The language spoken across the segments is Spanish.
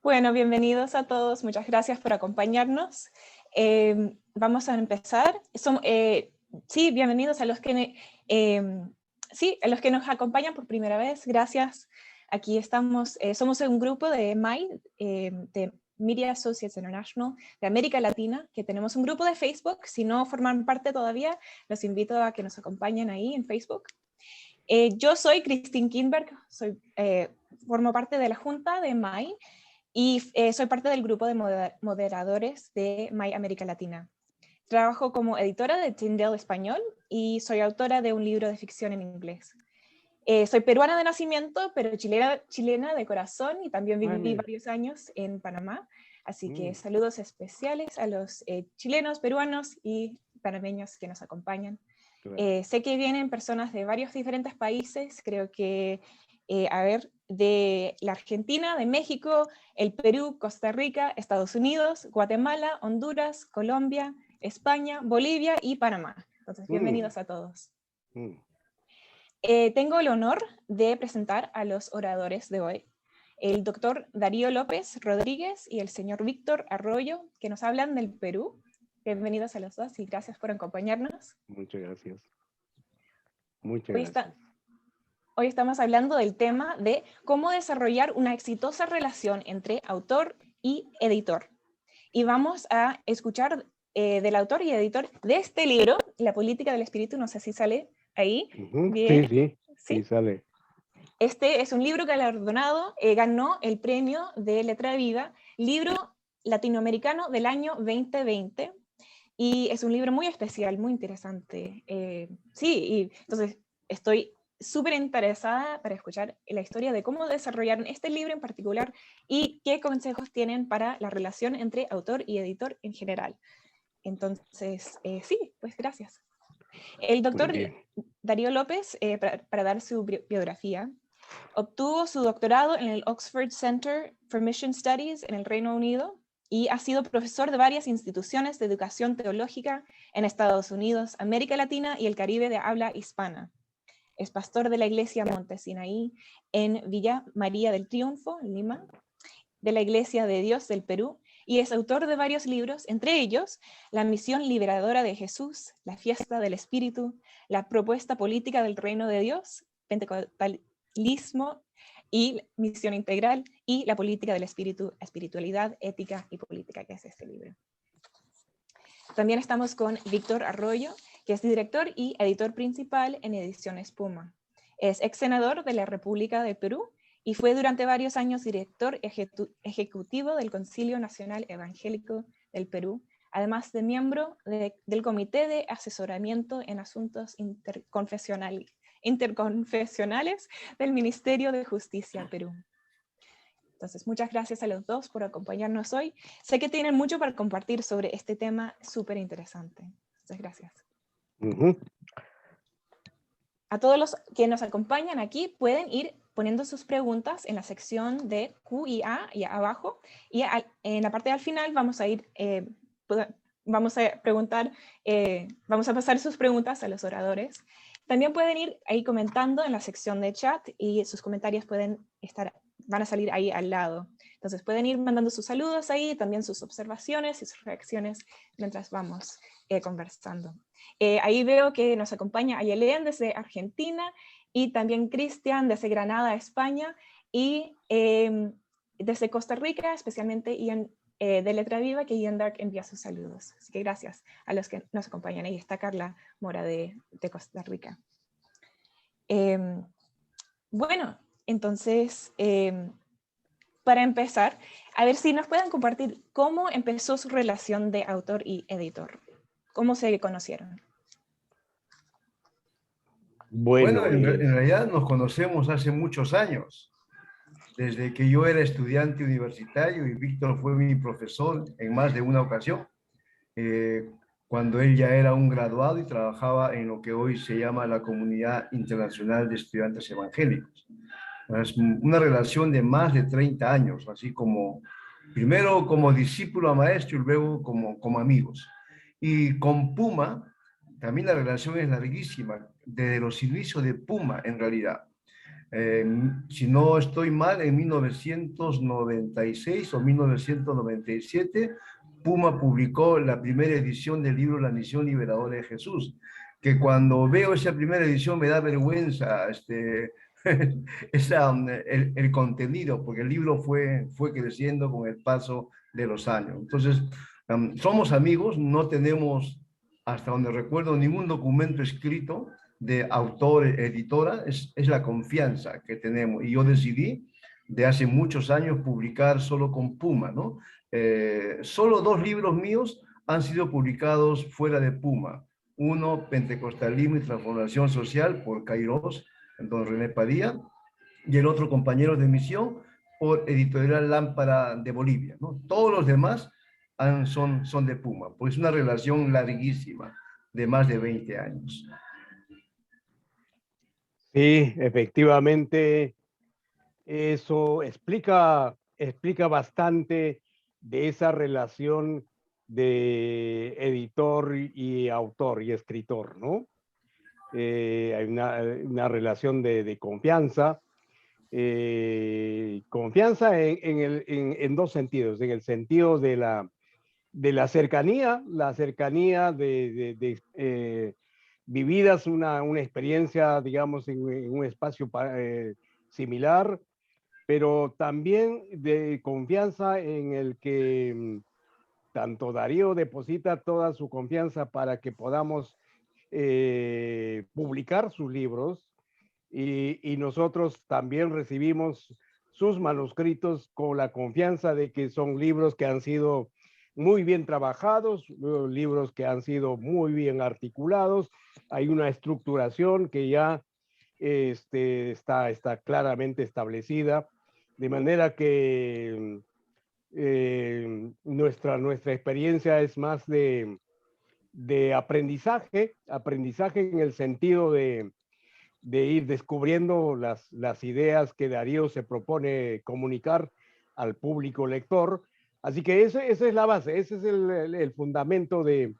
Bueno, bienvenidos a todos. Muchas gracias por acompañarnos. Vamos a empezar. Sí, bienvenidos a los que, a los que nos acompañan por primera vez. Gracias. Aquí estamos. Somos un grupo de MAI, de Media Associates International, de América Latina, que tenemos un grupo de Facebook. Si no forman parte todavía, los invito a que nos acompañen ahí en Facebook. Yo soy Christine Kinberg, formo parte de la Junta de MAI, y soy parte del grupo de moderadores de MAI América Latina. Trabajo como editora de Tyndale Español y soy autora de un libro de ficción en inglés. Soy peruana de nacimiento, pero chilena de corazón, y también viví varios años en Panamá. Así que saludos especiales a los chilenos, peruanos y panameños que nos acompañan. Sé que vienen personas de varios diferentes países, creo que, de la Argentina, de México, el Perú, Costa Rica, Estados Unidos, Guatemala, Honduras, Colombia, España, Bolivia y Panamá. Entonces, bienvenidos a todos. Tengo el honor de presentar a los oradores de hoy, el doctor Darío López Rodríguez y el señor Víctor Arroyo, que nos hablan del Perú. Bienvenidos a los dos y gracias por acompañarnos. Muchas gracias. Muchas gracias. Hoy estamos hablando del tema de cómo desarrollar una exitosa relación entre autor y editor. Y vamos a escuchar del autor y editor de este libro, La política del espíritu. No sé si sale ahí. Bien. Sí, sale. Este es un libro galardonado, ganó el premio de Letra Viva, libro latinoamericano del año 2020. Y es un libro muy especial, muy interesante. Y entonces estoy súper interesada para escuchar la historia de cómo desarrollaron este libro en particular y qué consejos tienen para la relación entre autor y editor en general. Entonces, pues gracias. El doctor Darío López, para dar su biografía, obtuvo su doctorado en el Oxford Center for Mission Studies en el Reino Unido y ha sido profesor de varias instituciones de educación teológica en Estados Unidos, América Latina y el Caribe de habla hispana. Es pastor de la iglesia Monte Sinaí en Villa María del Triunfo, en Lima, de la Iglesia de Dios del Perú, y es autor de varios libros, entre ellos La misión liberadora de Jesús, La fiesta del Espíritu, La propuesta política del reino de Dios, Pentecostalismo y Misión Integral, y La política del Espíritu, Espiritualidad, Ética y Política, que es este libro. También estamos con Víctor Arroyo, que es director y editor principal en Ediciones Puma. Es ex senador de la República del Perú y fue durante varios años director ejecutivo del Concilio Nacional Evangélico del Perú, además de miembro del Comité de Asesoramiento en Asuntos Interconfesionales del Ministerio de Justicia Perú. Entonces, muchas gracias a los dos por acompañarnos hoy. Sé que tienen mucho para compartir sobre este tema súper interesante. Muchas gracias. A todos los que nos acompañan aquí pueden ir poniendo sus preguntas en la sección de Q y A y abajo. Y en la parte del final vamos a ir, vamos a pasar sus preguntas a los oradores. También pueden ir ahí comentando en la sección de chat y sus comentarios van a salir ahí al lado. Entonces pueden ir mandando sus saludos ahí, también sus observaciones y sus reacciones mientras vamos conversando. Ahí veo que nos acompaña Ayelén desde Argentina y también Cristian desde Granada, España, y desde Costa Rica, especialmente Ian de Letra Viva, que Ian Dark envía sus saludos. Así que gracias a los que nos acompañan. Ahí está Carla Mora de Costa Rica. Bueno, entonces, para empezar, a ver si nos pueden compartir cómo empezó su relación de autor y editor. ¿Cómo se conocieron? Bueno, en realidad nos conocemos hace muchos años, desde que yo era estudiante universitario y Víctor fue mi profesor en más de una ocasión, cuando él ya era un graduado y trabajaba en lo que hoy se llama la Comunidad Internacional de Estudiantes Evangélicos. Es una relación de más de 30 años, así como, primero como discípulo a maestro y luego como amigos. Y con Puma, también la relación es larguísima, desde los inicios de Puma en realidad. Si no estoy mal, en 1996 o 1997, Puma publicó la primera edición del libro La Misión Liberadora de Jesús, que cuando veo esa primera edición me da vergüenza el contenido, porque el libro fue creciendo con el paso de los años. Entonces, somos amigos, no tenemos, hasta donde recuerdo, ningún documento escrito de autor, editora, es la confianza que tenemos. Y yo decidí de hace muchos años publicar solo con Puma, ¿no? Solo 2 libros míos han sido publicados fuera de Puma. Uno, Pentecostalismo y Transformación Social, por Kairos, don René Padilla, y el otro, Compañeros de Misión, por Editorial Lámpara de Bolivia, ¿no? Todos los demás son de Puma, pues es una relación larguísima, de más de 20 años. Sí, efectivamente, eso explica bastante de esa relación de editor y autor y escritor, ¿no? Hay una relación de confianza, confianza en 2 sentidos, en el sentido de la cercanía vividas una experiencia, digamos, en un espacio similar, pero también de confianza en el que tanto Darío deposita toda su confianza para que podamos publicar sus libros y nosotros también recibimos sus manuscritos con la confianza de que son libros que han sido muy bien trabajados, libros que han sido muy bien articulados. Hay una estructuración que ya está claramente establecida, de manera que nuestra experiencia es más de aprendizaje en el sentido de ir descubriendo las ideas que Darío se propone comunicar al público lector. Así que esa es la base, ese es el fundamento de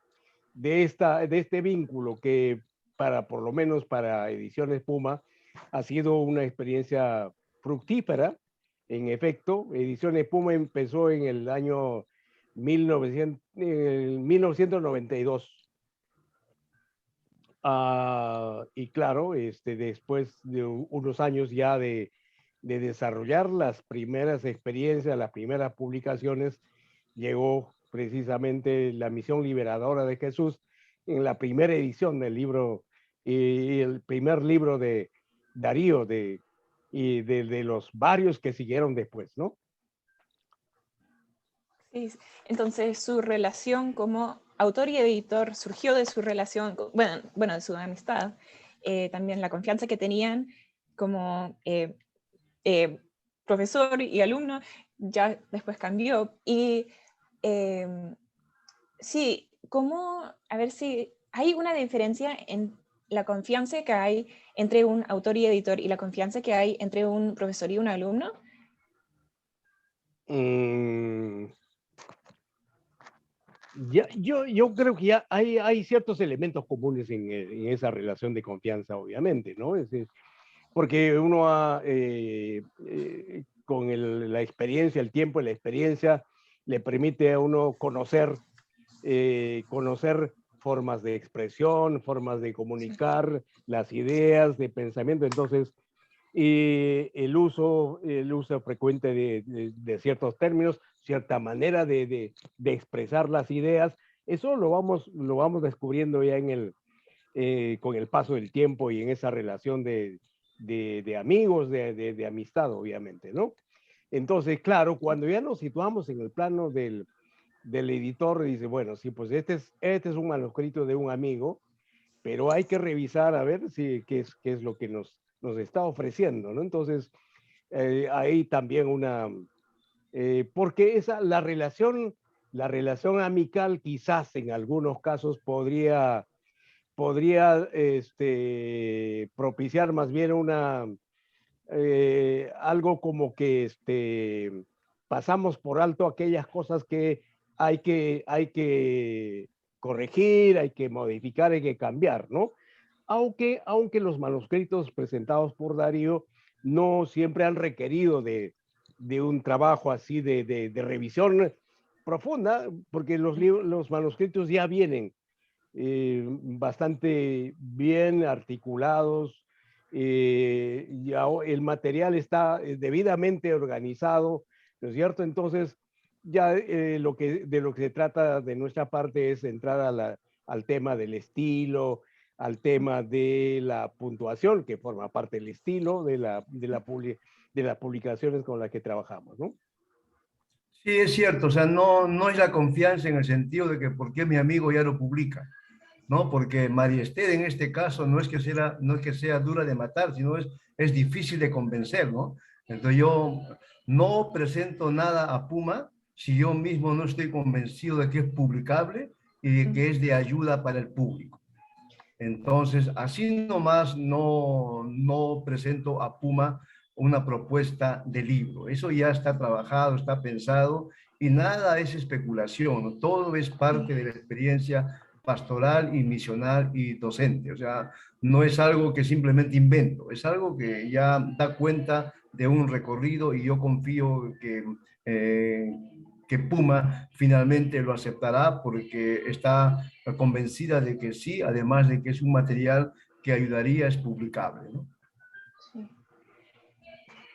este vínculo que por lo menos para Ediciones Puma, ha sido una experiencia fructífera. En efecto, Ediciones Puma empezó en el año 1992. Y claro, después de unos años ya de desarrollar las primeras experiencias, las primeras publicaciones, llegó precisamente La Misión Liberadora de Jesús en la primera edición del libro, y el primer libro de Darío, y de los varios que siguieron después, ¿no? Sí, entonces su relación como autor y editor surgió de su relación, bueno de su amistad, también la confianza que tenían como profesor y alumno, ya después cambió. Y sí, a ver si hay una diferencia en la confianza que hay entre un autor y editor y la confianza que hay entre un profesor y un alumno. Yo creo que ya hay ciertos elementos comunes en esa relación de confianza, obviamente, ¿no? Porque uno con la experiencia, el tiempo y la experiencia le permite a uno conocer formas de expresión, formas de comunicar las ideas, de pensamiento. Entonces, el uso frecuente de ciertos términos, cierta manera de expresar las ideas, eso lo vamos descubriendo ya con el paso del tiempo y en esa relación de amigos, de amistad, obviamente, ¿no? Entonces, claro, cuando ya nos situamos en el plano del editor, dice, bueno, sí, pues este es un manuscrito de un amigo, pero hay que revisar a ver qué es lo que nos está ofreciendo, ¿no? Entonces, ahí también porque la relación amical quizás en algunos casos podría propiciar más bien algo como que pasamos por alto aquellas cosas que hay que corregir, hay que modificar, hay que cambiar, ¿no? Aunque los manuscritos presentados por Darío no siempre han requerido de un trabajo así de revisión profunda, porque los manuscritos ya vienen bastante bien articulados, ya el material está debidamente organizado, ¿no es cierto? Entonces, ya de lo que se trata de nuestra parte es entrar al tema del estilo, al tema de la puntuación, que forma parte del estilo de las publicaciones con las que trabajamos, ¿no? Sí, es cierto, o sea, no es la confianza en el sentido de que por qué mi amigo ya lo publica, ¿no? Porque María Esther en este caso no es que sea dura de matar, sino es difícil de convencer, ¿no? Entonces yo no presento nada a Puma si yo mismo no estoy convencido de que es publicable y de que es de ayuda para el público. Entonces, así nomás no presento a Puma una propuesta de libro. Eso ya está trabajado, está pensado y nada es especulación. Todo es parte de la experiencia pastoral y misional y docente. O sea, no es algo que simplemente invento, es algo que ya da cuenta de un recorrido y yo confío que Puma finalmente lo aceptará porque está convencida de que sí, además de que es un material que ayudaría, es publicable, ¿no? Sí.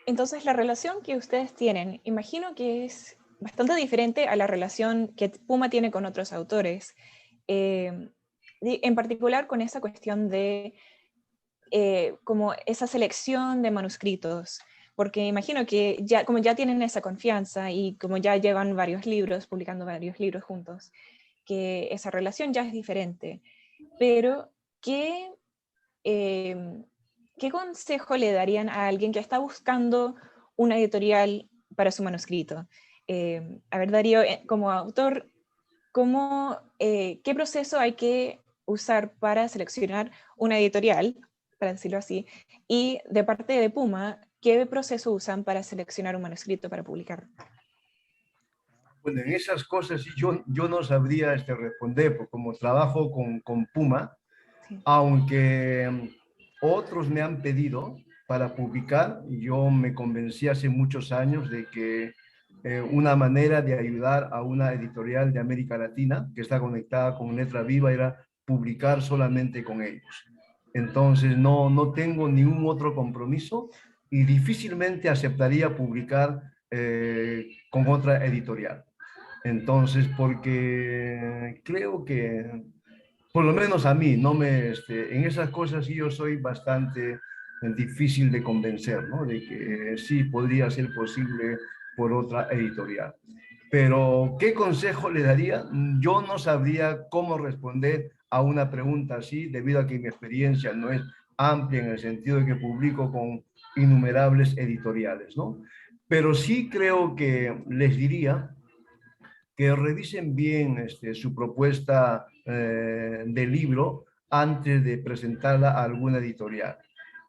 Entonces, la relación que ustedes tienen, imagino que es bastante diferente a la relación que Puma tiene con otros autores, en particular con esa cuestión de como esa selección de manuscritos, porque imagino que ya, como ya tienen esa confianza y como ya llevan varios libros, publicando varios libros juntos, que esa relación ya es diferente. Pero, eh, ¿qué consejo le darían a alguien que está buscando una editorial para su manuscrito? A ver, Darío, como autor, ¿qué proceso hay que usar para seleccionar una editorial, para decirlo así? Y de parte de Puma, ¿qué proceso usan para seleccionar un manuscrito para publicar? Bueno, en esas cosas sí, yo no sabría responder, porque como trabajo con Puma, Sí. aunque otros me han pedido para publicar, yo me convencí hace muchos años de que una manera de ayudar a una editorial de América Latina que está conectada con Letra Viva era publicar solamente con ellos. Entonces no tengo ningún otro compromiso y difícilmente aceptaría publicar con otra editorial. Entonces, porque creo que por lo menos a mí, no me, en esas cosas sí yo soy bastante difícil de convencer, ¿no? De que sí podría ser posible por otra editorial. Pero, ¿qué consejo le daría? Yo no sabría cómo responder a una pregunta así, debido a que mi experiencia no es amplia en el sentido de que publico con innumerables editoriales, ¿no? Pero sí creo que les diría que revisen bien su propuesta de libro antes de presentarla a alguna editorial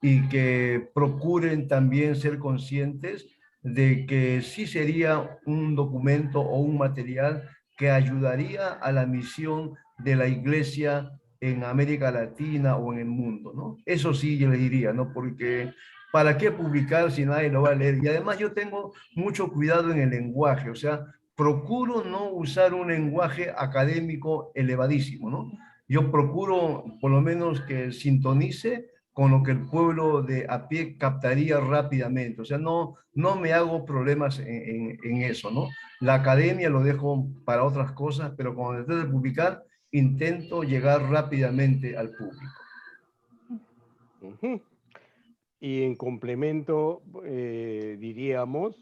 y que procuren también ser conscientes de que sí sería un documento o un material que ayudaría a la misión de la Iglesia en América Latina o en el mundo, ¿no? Eso sí yo le diría, ¿no? Porque ¿para qué publicar si nadie lo va a leer? Y además yo tengo mucho cuidado en el lenguaje, o sea, procuro no usar un lenguaje académico elevadísimo, ¿no? Yo procuro por lo menos que sintonice con lo que el pueblo de a pie captaría rápidamente. O sea, no me hago problemas en eso, ¿no? La academia lo dejo para otras cosas, pero cuando trato de publicar, intento llegar rápidamente al público. Uh-huh. Y en complemento, diríamos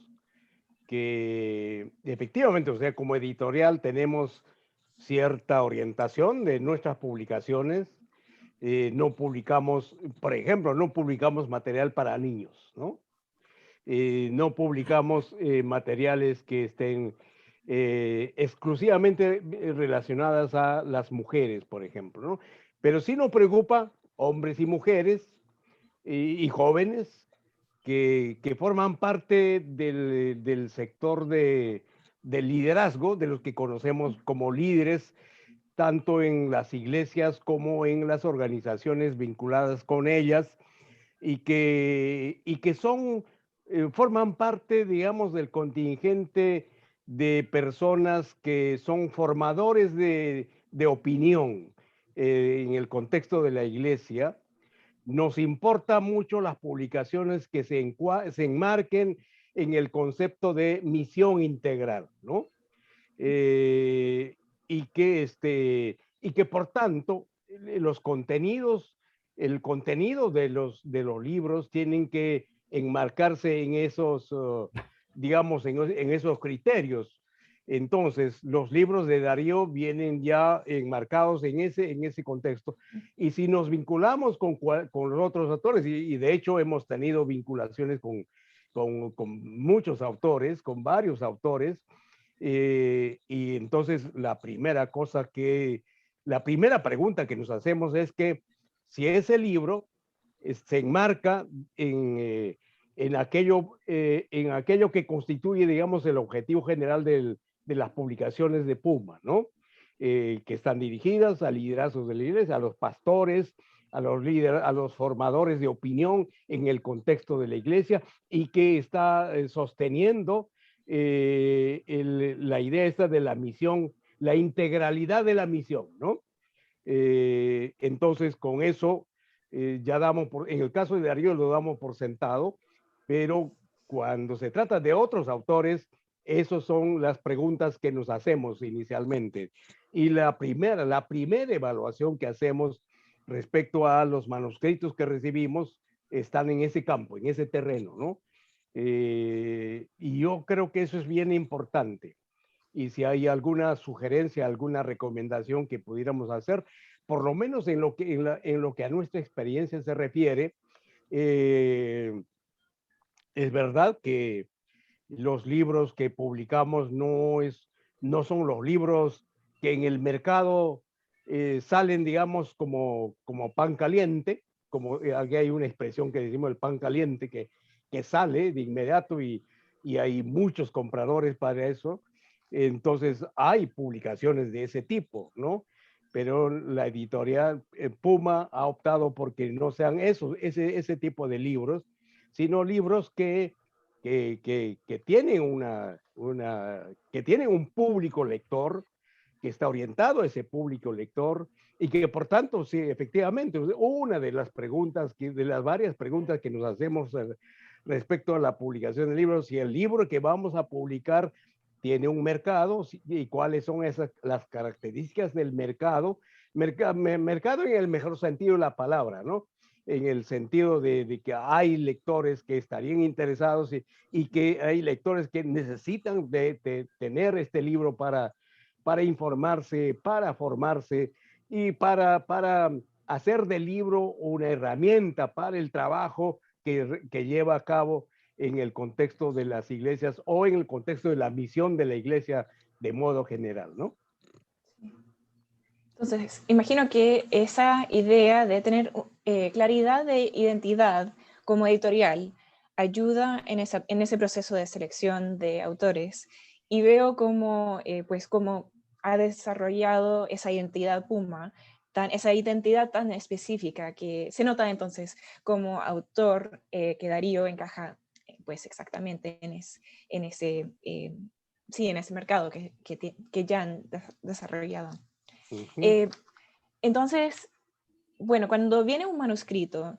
que efectivamente, o sea, como editorial tenemos cierta orientación de nuestras publicaciones. No publicamos, por ejemplo, no publicamos material para niños, ¿no? No publicamos materiales que estén exclusivamente relacionadas a las mujeres, por ejemplo, ¿no? Pero sí nos preocupa hombres y mujeres y jóvenes que forman parte del sector del liderazgo, de los que conocemos como líderes, tanto en las iglesias como en las organizaciones vinculadas con ellas, y que son, forman parte, digamos, del contingente de personas que son formadores de opinión en el contexto de la iglesia. Nos importa mucho las publicaciones que se enmarquen en el concepto de misión integral, ¿no? Y que por tanto los contenidos, el contenido de los libros tienen que enmarcarse en esos, digamos, en esos criterios. Entonces, los libros de Darío vienen ya enmarcados en ese contexto. Y si nos vinculamos con los otros autores, y de hecho hemos tenido vinculaciones con muchos autores, con varios autores, y entonces la primera pregunta que nos hacemos es que si ese libro se enmarca en aquello que constituye, digamos, el objetivo general de las publicaciones de Puma, ¿no? Que están dirigidas a liderazgos de la iglesia, a los pastores, a los formadores de opinión en el contexto de la iglesia, y que está sosteniendo la idea esta de la misión, la integralidad de la misión, ¿no? Entonces, con eso ya en el caso de Darío lo damos por sentado, pero cuando se trata de otros autores, esas son las preguntas que nos hacemos inicialmente. Y la primera evaluación que hacemos respecto a los manuscritos que recibimos están en ese campo, en ese terreno, ¿no? Y yo creo que eso es bien importante. Y si hay alguna sugerencia, alguna recomendación que pudiéramos hacer, por lo menos en lo que a nuestra experiencia se refiere, es verdad que los libros que publicamos no son los libros que en el mercado salen, digamos, como pan caliente, como aquí hay una expresión que decimos el pan caliente, que sale de inmediato y hay muchos compradores para eso. Entonces hay publicaciones de ese tipo, ¿no? Pero la editorial Puma ha optado porque no sean ese tipo de libros, sino libros que tienen que tienen un público lector, que está orientado a ese público lector, y que por tanto, sí, efectivamente, una de las preguntas, de las varias preguntas que nos hacemos respecto a la publicación de libros, si el libro que vamos a publicar tiene un mercado, y cuáles son las características del mercado, mercado en el mejor sentido de la palabra, ¿no? En el sentido de que hay lectores que estarían interesados y que hay lectores que necesitan de tener este libro para informarse, para formarse y para hacer del libro una herramienta para el trabajo que lleva a cabo en el contexto de las iglesias o en el contexto de la misión de la iglesia de modo general, ¿no? Entonces, imagino que esa idea de tener claridad de identidad como editorial ayuda en ese proceso de selección de autores, y veo cómo, pues, cómo ha desarrollado esa identidad Puma, esa identidad tan específica que se nota entonces como autor, que Darío encaja pues exactamente en ese, sí, en ese mercado que ya han desarrollado. Uh-huh. Entonces, bueno, cuando viene un manuscrito,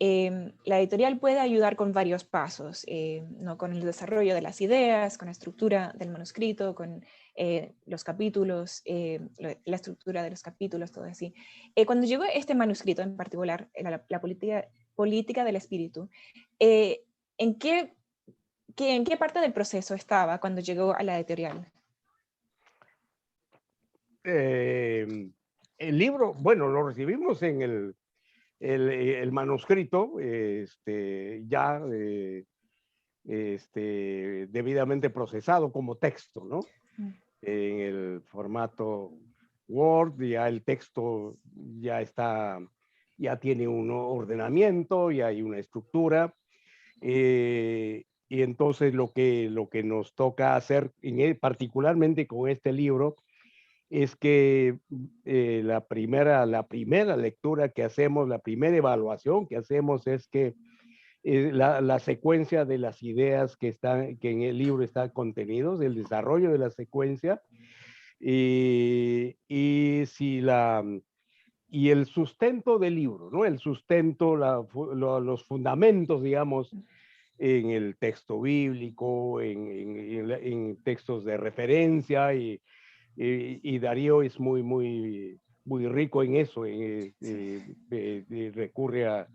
la editorial puede ayudar con varios pasos, ¿no? Con el desarrollo de las ideas, con la estructura del manuscrito, con los capítulos, la estructura de los capítulos, todo así. Cuando llegó este manuscrito en particular, la política del espíritu, ¿en qué parte del proceso estaba cuando llegó a la editorial? El libro, bueno, lo recibimos en el manuscrito, ya debidamente procesado como texto, ¿no? En el formato Word, ya el texto ya tiene un ordenamiento, ya hay una estructura, y entonces lo que nos toca hacer, particularmente con este libro, es que la primera lectura que hacemos, la primera evaluación que hacemos es que la secuencia de las ideas que en el libro están contenidos, el desarrollo de la secuencia, y el sustento del libro, ¿no? El sustento, los fundamentos, digamos, en el texto bíblico, en textos de referencia, y Darío es muy rico en eso, recurre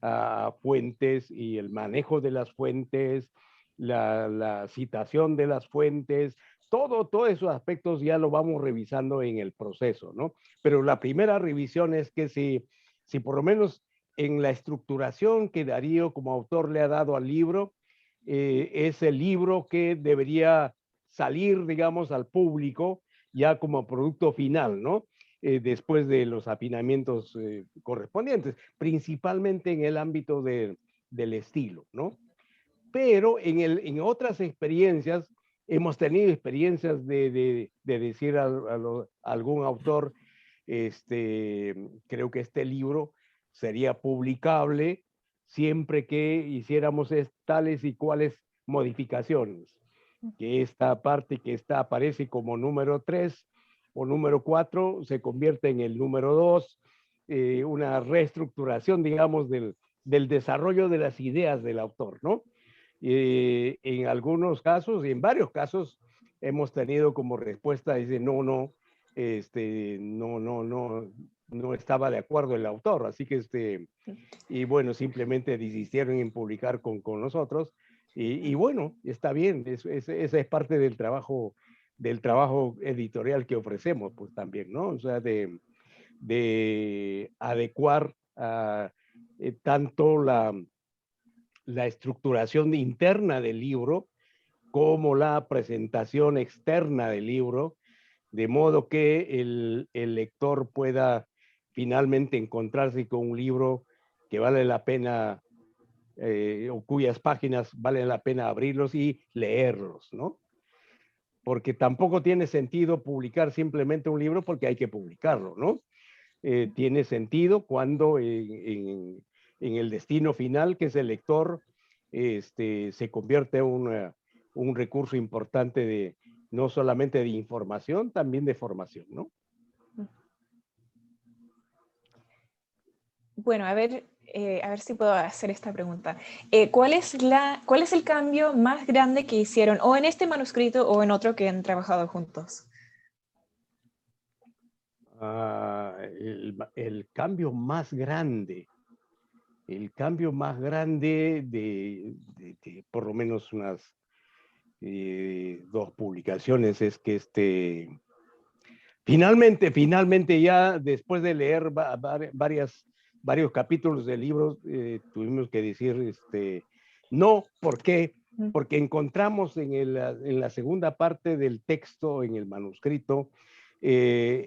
a fuentes y el manejo de las fuentes, la citación de las fuentes, todos esos aspectos ya lo vamos revisando en el proceso, ¿no? Pero la primera revisión es que si por lo menos en la estructuración que Darío como autor le ha dado al libro, es el libro que debería salir, digamos, al público ya como producto final, ¿no? Después de los afinamientos correspondientes, principalmente en el ámbito del estilo, ¿no? Pero en otras experiencias, hemos tenido experiencias de decir a algún autor, creo que este libro sería publicable siempre que hiciéramos tales y cuales modificaciones, que esta parte que aparece como número 3 o número 4 se convierte en el número 2, una reestructuración, digamos, del desarrollo de las ideas del autor, ¿no? En algunos casos, y en varios casos, hemos tenido como respuesta, dice, no estaba de acuerdo el autor, así que y bueno, simplemente desistieron en publicar con nosotros, y bueno, está bien, esa es parte del trabajo editorial que ofrecemos, pues también, ¿no? O sea, de adecuar tanto la estructuración interna del libro como la presentación externa del libro, de modo que el lector pueda finalmente encontrarse con un libro que vale la pena, o cuyas páginas vale la pena abrirlos y leerlos, ¿no? Porque tampoco tiene sentido publicar simplemente un libro porque hay que publicarlo, ¿no? Tiene sentido cuando en el destino final, que es el lector, se convierte en un recurso importante no solamente de información, también de formación, ¿no? Bueno, a ver si puedo hacer esta pregunta. ¿Cuál es el cambio más grande que hicieron, o en este manuscrito o en otro que han trabajado juntos? El cambio más grande de por lo menos unas 2 publicaciones es que finalmente ya después de leer varios capítulos del libro, tuvimos que decir no. ¿Por qué? Porque encontramos en la segunda parte del texto, en el manuscrito,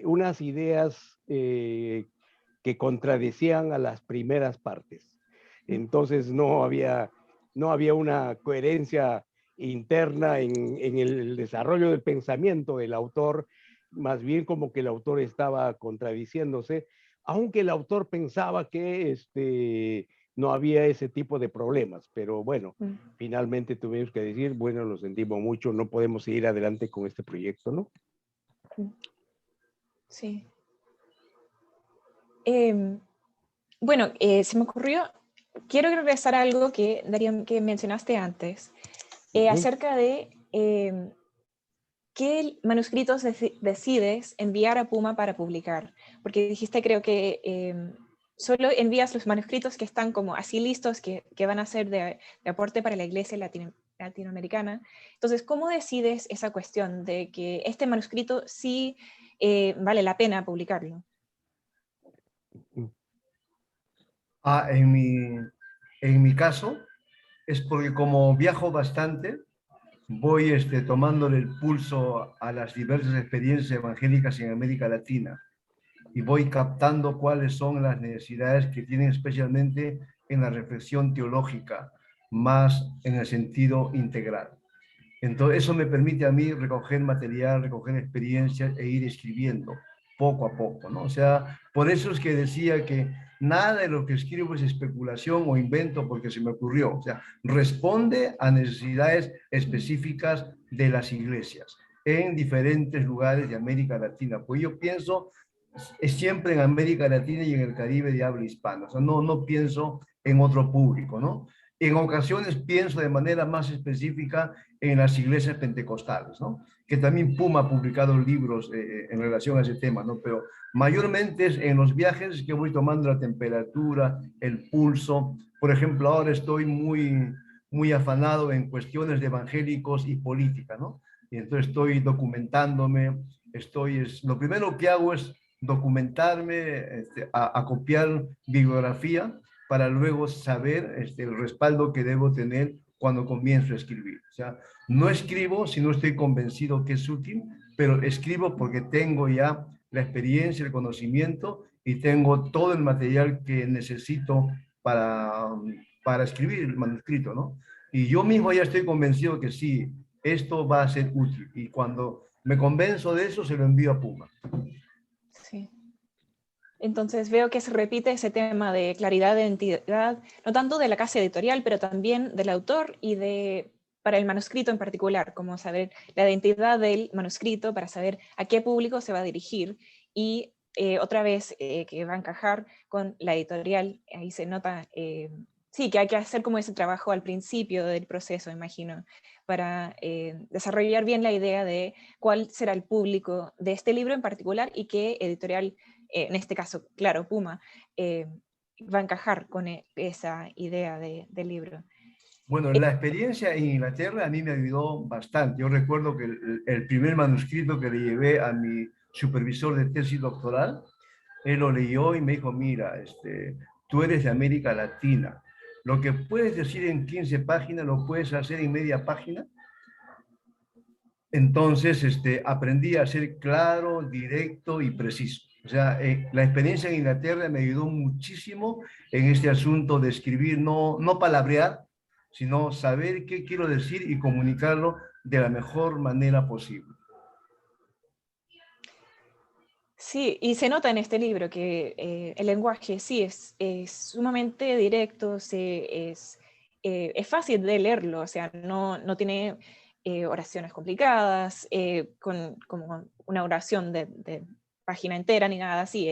unas ideas que contradecían a las primeras partes. Entonces no había una coherencia interna en el desarrollo del pensamiento del autor, más bien como que el autor estaba contradiciéndose, aunque el autor pensaba que no había ese tipo de problemas, pero bueno, finalmente tuvimos que decir, bueno, lo sentimos mucho, no podemos seguir adelante con este proyecto, ¿no? Sí. Bueno, se me ocurrió, quiero regresar a algo que, Darío, que mencionaste antes, acerca de qué manuscritos decides enviar a Puma para publicar, porque dijiste, creo que solo envías los manuscritos que están como así listos, que van a ser de aporte para la iglesia latinoamericana. Entonces, ¿cómo decides esa cuestión de que este manuscrito sí vale la pena publicarlo? En mi caso, es porque como viajo bastante, voy tomándole el pulso a las diversas experiencias evangélicas en América Latina y voy captando cuáles son las necesidades que tienen especialmente en la reflexión teológica, más en el sentido integral. Entonces, eso me permite a mí recoger material, recoger experiencias e ir escribiendo poco a poco, ¿no? O sea, por eso es que decía que nada de lo que escribo es especulación o invento porque se me ocurrió. O sea, responde a necesidades específicas de las iglesias en diferentes lugares de América Latina. Pues yo pienso es siempre en América Latina y en el Caribe de habla hispana. O sea, no pienso en otro público, ¿no? En ocasiones pienso de manera más específica en las iglesias pentecostales, ¿no? Que también Puma ha publicado libros en relación a ese tema, ¿no? Pero mayormente es en los viajes que voy tomando la temperatura, el pulso. Por ejemplo, ahora estoy muy afanado en cuestiones de evangélicos y política, ¿no? Y entonces estoy documentándome, lo primero que hago es documentarme, a copiar bibliografía para luego saber el respaldo que debo tener cuando comienzo a escribir. O sea, no escribo si no estoy convencido que es útil, pero escribo porque tengo ya la experiencia, el conocimiento y tengo todo el material que necesito para escribir el manuscrito, ¿no? Y yo mismo ya estoy convencido que sí, esto va a ser útil. Y cuando me convenzo de eso, se lo envío a Puma. Sí. Entonces veo que se repite ese tema de claridad de identidad, no tanto de la casa editorial, pero también del autor y para el manuscrito en particular, como saber la identidad del manuscrito para saber a qué público se va a dirigir y otra vez que va a encajar con la editorial. Ahí se nota, sí, que hay que hacer como ese trabajo al principio del proceso, imagino, para desarrollar bien la idea de cuál será el público de este libro en particular y qué editorial en este caso, claro, Puma, va a encajar con esa idea del libro. Bueno, la experiencia en Inglaterra a mí me ayudó bastante. Yo recuerdo que el primer manuscrito que le llevé a mi supervisor de tesis doctoral, él lo leyó y me dijo, mira, tú eres de América Latina. Lo que puedes decir en 15 páginas lo puedes hacer en media página. Entonces, aprendí a ser claro, directo y preciso. O sea, la experiencia en Inglaterra me ayudó muchísimo en este asunto de escribir, no palabrear, sino saber qué quiero decir y comunicarlo de la mejor manera posible. Sí, y se nota en este libro que el lenguaje sí es sumamente directo, es fácil de leerlo, o sea, no tiene oraciones complicadas, como una oración de página entera ni nada así,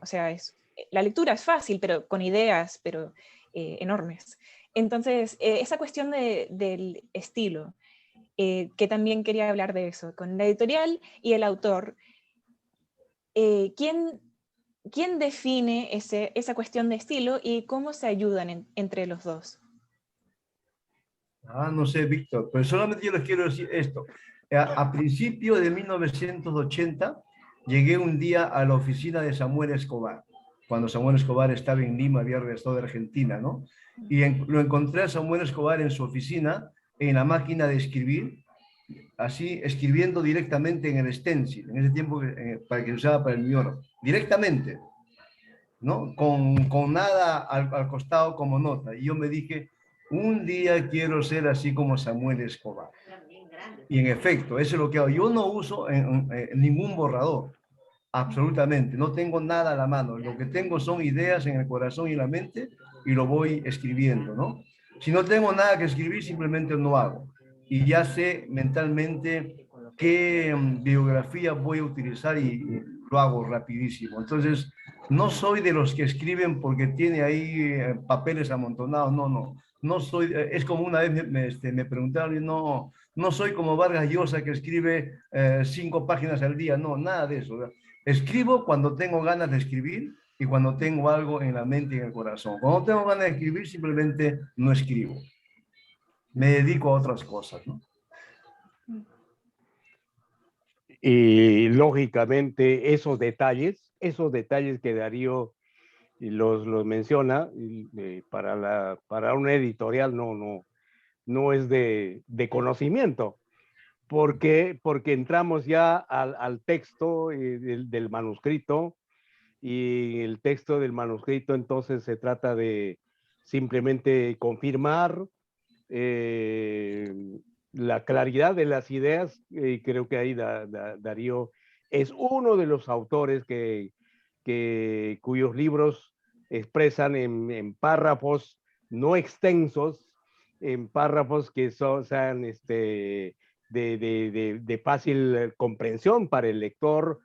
o sea, la lectura es fácil, pero con ideas, pero enormes. Entonces, esa cuestión del estilo, que también quería hablar de eso, con la editorial y el autor. ¿Quién define esa cuestión de estilo y cómo se ayudan entre los dos? No sé, Víctor, pero solamente yo les quiero decir esto. A principio de 1980 llegué un día a la oficina de Samuel Escobar, cuando Samuel Escobar estaba en Lima, había regresado de Argentina, ¿no? Y lo encontré a Samuel Escobar en su oficina, en la máquina de escribir, así escribiendo directamente en el stencil, en ese tiempo para que usaba para el mioro, directamente, ¿no? Con nada al costado como nota. Y yo me dije, un día quiero ser así como Samuel Escobar. Y en efecto, eso es lo que hago. Yo no uso ningún borrador, absolutamente. No tengo nada a la mano. Lo que tengo son ideas en el corazón y en la mente y lo voy escribiendo, ¿no? Si no tengo nada que escribir, simplemente no hago. Y ya sé mentalmente qué biografía voy a utilizar y lo hago rapidísimo. Entonces, no soy de los que escriben porque tiene ahí papeles amontonados. No soy. Es como una vez me preguntaron y no soy como Vargas Llosa que escribe 5 páginas al día. No, nada de eso. Escribo cuando tengo ganas de escribir y cuando tengo algo en la mente y en el corazón. Cuando tengo ganas de escribir, simplemente no escribo. Me dedico a otras cosas, ¿no? Y lógicamente esos detalles que Darío los menciona, para una editorial no es de conocimiento, porque entramos ya al texto del manuscrito, y el texto del manuscrito entonces se trata de simplemente confirmar, la claridad de las ideas, creo que ahí Darío es uno de los autores cuyos libros expresan en párrafos no extensos, en párrafos que sean de fácil comprensión para el lector,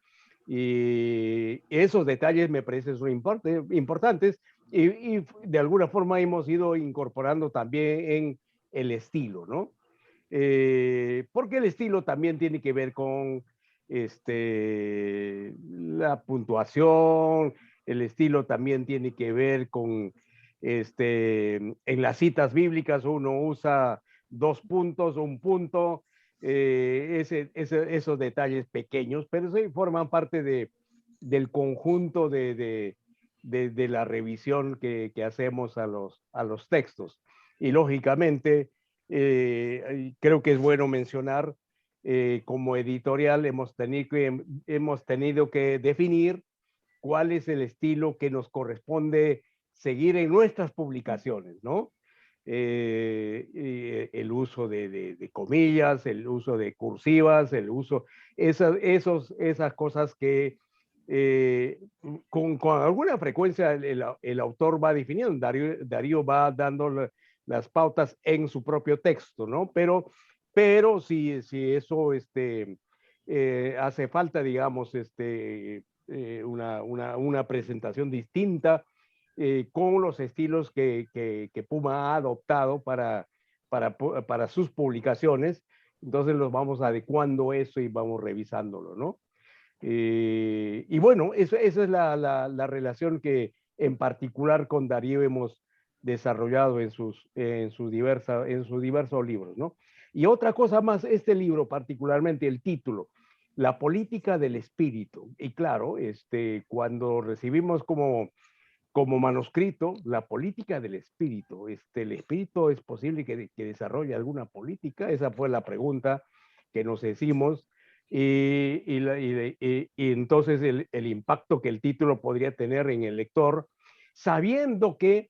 y esos detalles me parecen son importantes, y de alguna forma hemos ido incorporando también en el estilo, ¿no? Porque el estilo también tiene que ver con la puntuación, el estilo también tiene que ver con, en las citas bíblicas uno usa 2 puntos, 1 punto, esos detalles pequeños, pero sí forman parte del conjunto de la revisión que hacemos a los textos. Y lógicamente, creo que es bueno mencionar, como editorial hemos tenido que definir cuál es el estilo que nos corresponde seguir en nuestras publicaciones, ¿no? El uso de comillas, el uso de cursivas, el uso, esas cosas que con alguna frecuencia el autor va definiendo, Darío va dando las pautas en su propio texto, ¿no? Pero si eso hace falta, digamos, una presentación distinta, con los estilos que Puma ha adoptado para sus publicaciones, entonces los vamos adecuando eso y vamos revisándolo, ¿no? Y bueno, esa es la relación que en particular con Darío hemos desarrollado en sus diversos libros, ¿no? Y otra cosa más, este libro particularmente, el título, La política del espíritu. Y claro, cuando recibimos como manuscrito, la política del espíritu, ¿el espíritu es posible que desarrolle alguna política? Esa fue la pregunta que nos hicimos. Y entonces el impacto que el título podría tener en el lector, sabiendo que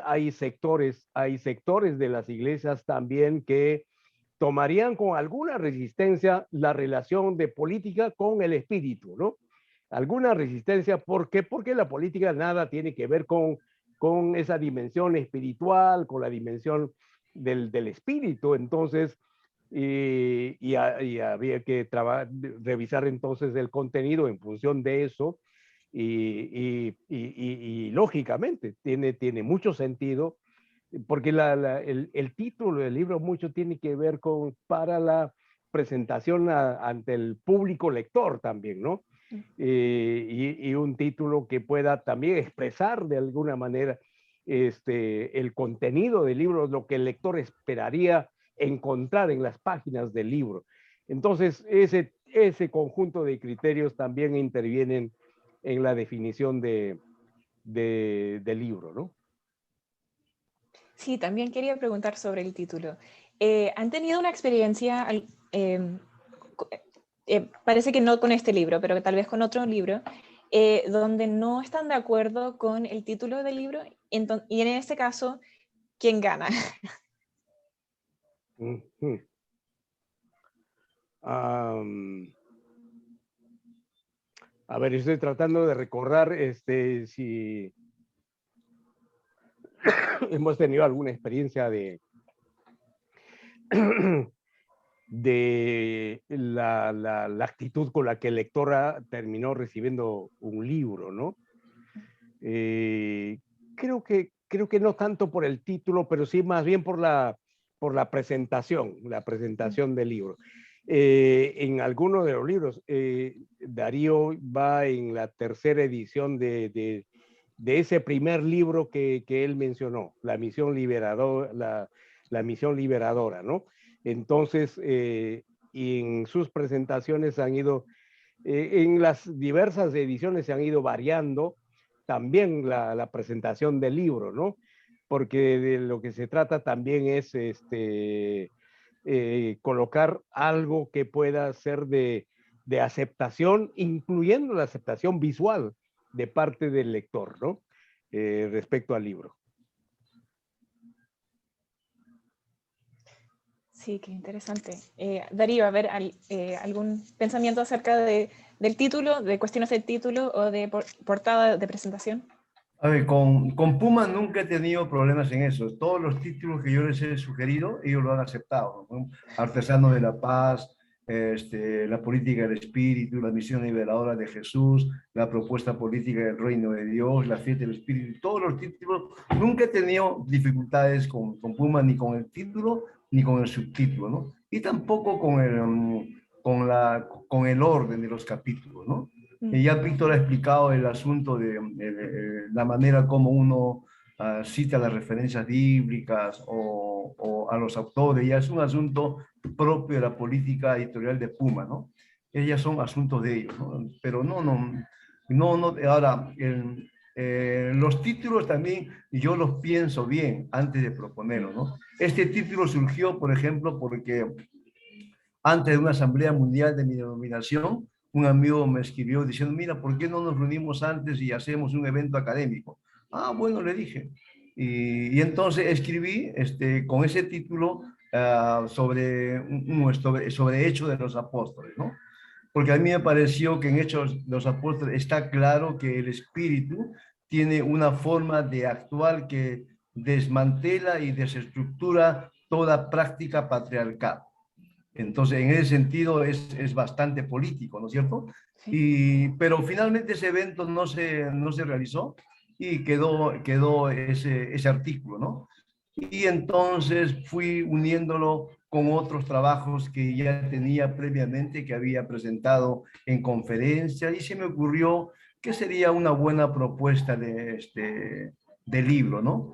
hay sectores de las iglesias también que tomarían con alguna resistencia la relación de política con el espíritu, ¿no? Alguna resistencia, ¿por qué? Porque la política nada tiene que ver con esa dimensión espiritual, con la dimensión del espíritu. Entonces, y había que revisar entonces el contenido en función de eso, y lógicamente tiene mucho sentido, porque el título del libro mucho tiene que ver para la presentación ante el público lector también, ¿no? Y un título que pueda también expresar de alguna manera el contenido del libro, lo que el lector esperaría encontrar en las páginas del libro. Entonces, ese conjunto de criterios también intervienen en la definición del libro, ¿no? Sí, también quería preguntar sobre el título. ¿Han tenido una experiencia, parece que no con este libro, pero tal vez con otro libro, donde no están de acuerdo con el título del libro? Y en este caso, ¿quién gana? A ver, estoy tratando de recordar si hemos tenido alguna experiencia de la actitud con la que el lector terminó recibiendo un libro, ¿no? Creo que no tanto por el título, pero sí más bien por la presentación del libro. En algunos de los libros, Darío va en la tercera edición de ese primer libro que él mencionó, la misión liberadora, ¿no? Entonces, y en sus presentaciones en las diversas ediciones se han ido variando también la presentación del libro, ¿no? Porque de lo que se trata también es colocar algo que pueda ser de aceptación, incluyendo la aceptación visual de parte del lector, ¿no? Respecto al libro. Sí, qué interesante. Darío, a ver, ¿algún pensamiento acerca del título, de cuestiones del título o de portada de presentación? A ver, con Puma nunca he tenido problemas en eso. Todos los títulos que yo les he sugerido, ellos lo han aceptado, ¿no? Artesano de la Paz, la política del Espíritu, la misión liberadora de Jesús, la propuesta política del Reino de Dios, la fiesta del Espíritu, todos los títulos. Nunca he tenido dificultades con Puma, ni con el título, ni con el subtítulo, ¿no? Y tampoco con el orden de los capítulos, ¿no? Y ya Víctor ha explicado el asunto de la manera como uno cita las referencias bíblicas o a los autores. Ya es un asunto propio de la política editorial de Puma, ¿no? Ellas son asuntos de ellos, ¿no? Pero no. Ahora, los títulos también yo los pienso bien antes de proponerlos, ¿no? Este título surgió, por ejemplo, porque antes de una asamblea mundial de mi denominación, un amigo me escribió diciendo, mira, ¿por qué no nos reunimos antes y hacemos un evento académico? Ah, bueno, le dije. Y entonces escribí con ese título sobre Hechos de los Apóstoles, ¿no? Porque a mí me pareció que en Hechos de los Apóstoles está claro que el Espíritu tiene una forma de actuar que desmantela y desestructura toda práctica patriarcal. Entonces, en ese sentido es bastante político, ¿no es cierto? Sí. Pero finalmente ese evento no se realizó y quedó ese artículo, ¿no? Y entonces fui uniéndolo con otros trabajos que ya tenía previamente, que había presentado en conferencias, y se me ocurrió que sería una buena propuesta de libro, ¿no?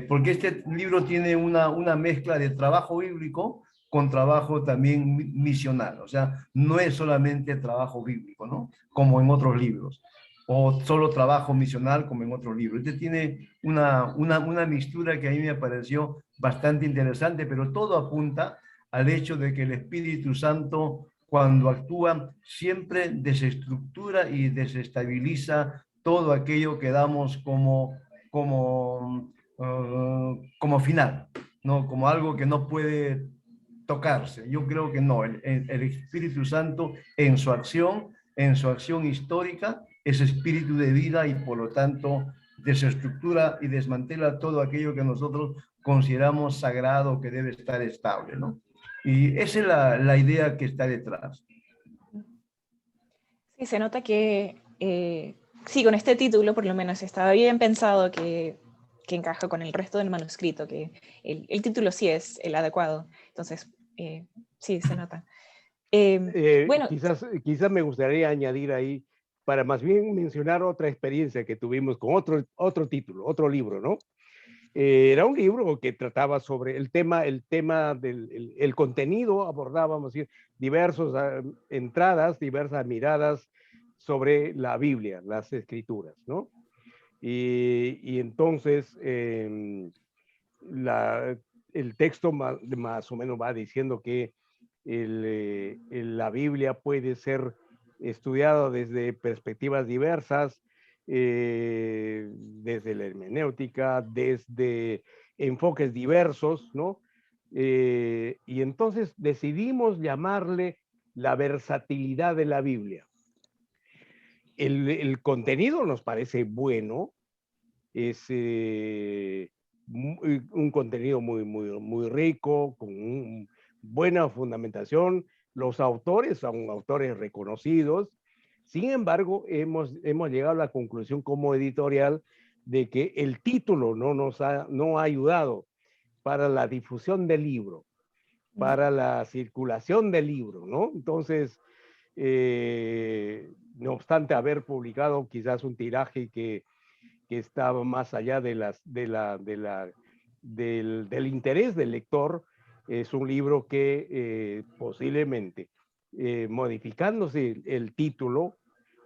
Porque este libro tiene una mezcla de trabajo bíblico con trabajo también misional, o sea, no es solamente trabajo bíblico, ¿no? Como en otros libros, o solo trabajo misional como en otros libros. Este tiene una mixtura que a mí me pareció bastante interesante, pero todo apunta al hecho de que el Espíritu Santo, cuando actúa, siempre desestructura y desestabiliza todo aquello que damos como final, ¿no? Como algo que no puede tocarse. Yo creo que no, el Espíritu Santo en su acción histórica, es espíritu de vida y por lo tanto desestructura y desmantela todo aquello que nosotros consideramos sagrado, que debe estar estable, ¿no? Y esa es la idea que está detrás. Sí, se nota que, sí, con este título por lo menos estaba bien pensado que encaja con el resto del manuscrito, que el título sí es el adecuado. Entonces, sí, se nota. Bueno, Quizás me gustaría añadir ahí, para más bien mencionar otra experiencia que tuvimos con otro título, otro libro, ¿no? Era un libro que trataba sobre el tema del el contenido, abordaba, vamos a decir, diversas entradas, diversas miradas sobre la Biblia, las escrituras, ¿no? Y entonces el texto más o menos va diciendo que la Biblia puede ser estudiada desde perspectivas diversas, desde la hermenéutica, desde enfoques diversos, ¿no? Y entonces decidimos llamarle la versatilidad de la Biblia. El contenido nos parece bueno, es un contenido muy rico, con buena fundamentación. Los autores son autores reconocidos. Sin embargo, hemos llegado a la conclusión como editorial de que el título no ha ayudado para la difusión del libro, para la circulación del libro, ¿no? Entonces, no obstante haber publicado quizás un tiraje que estaba más allá del interés del lector, es un libro que posiblemente, modificándose el título,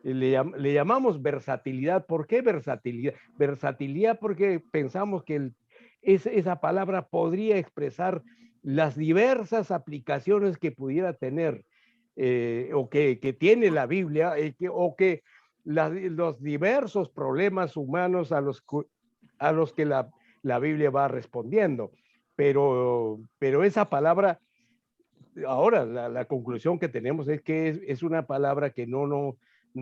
le llamamos versatilidad. ¿Por qué versatilidad? Versatilidad porque pensamos que esa palabra podría expresar las diversas aplicaciones que pudiera tener o que tiene la Biblia, o que los diversos problemas humanos a los que la Biblia va respondiendo. Pero esa palabra ahora la conclusión que tenemos es que es una palabra que no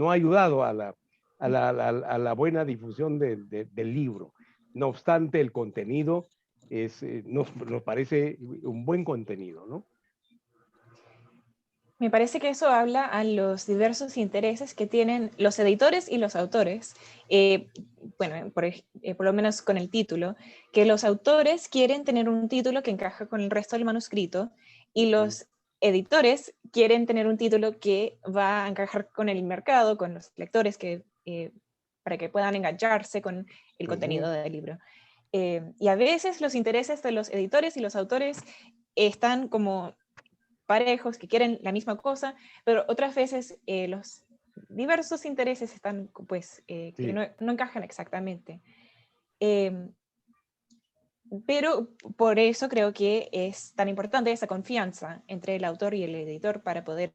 ha ayudado a la buena difusión del libro. No obstante, el contenido nos parece un buen contenido, ¿no? Me parece que eso habla a los diversos intereses que tienen los editores y los autores. Bueno, por lo menos con el título, que los autores quieren tener un título que encaja con el resto del manuscrito y los editores quieren tener un título que va a encajar con el mercado, con los lectores, para que puedan engancharse con el contenido del libro. Y a veces los intereses de los editores y los autores están como parejos, que quieren la misma cosa, pero otras veces los diversos intereses están, pues, que no encajan exactamente. Pero por eso creo que es tan importante esa confianza entre el autor y el editor para poder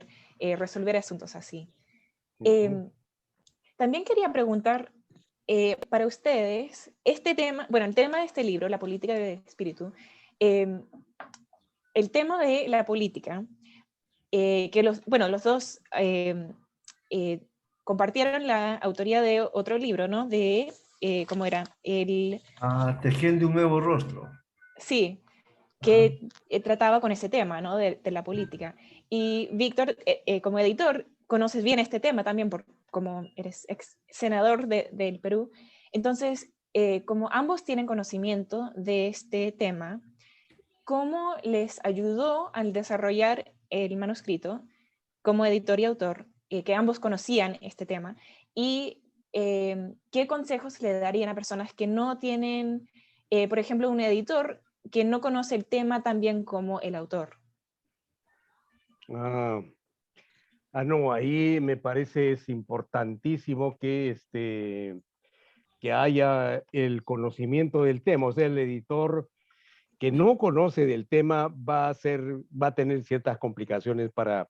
resolver asuntos así. También quería preguntar, para ustedes, este tema, bueno, el tema de este libro, La política del espíritu, el tema de la política, que los dos compartieron la autoría de otro libro, ¿no? De, ¿cómo era? Tejiendo un nuevo rostro. Sí, que trataba con ese tema, ¿no? De la política. Y Víctor, como editor, conoces bien este tema también, como eres ex senador del Perú. Entonces, como ambos tienen conocimiento de este tema, ¿cómo les ayudó al desarrollar el manuscrito como editor y autor, que ambos conocían este tema? Y ¿qué consejos le darían a personas que no tienen, por ejemplo, un editor que no conoce el tema tan bien como el autor? No, ahí me parece es importantísimo que haya el conocimiento del tema. O sea, el editor que no conoce del tema va a tener ciertas complicaciones para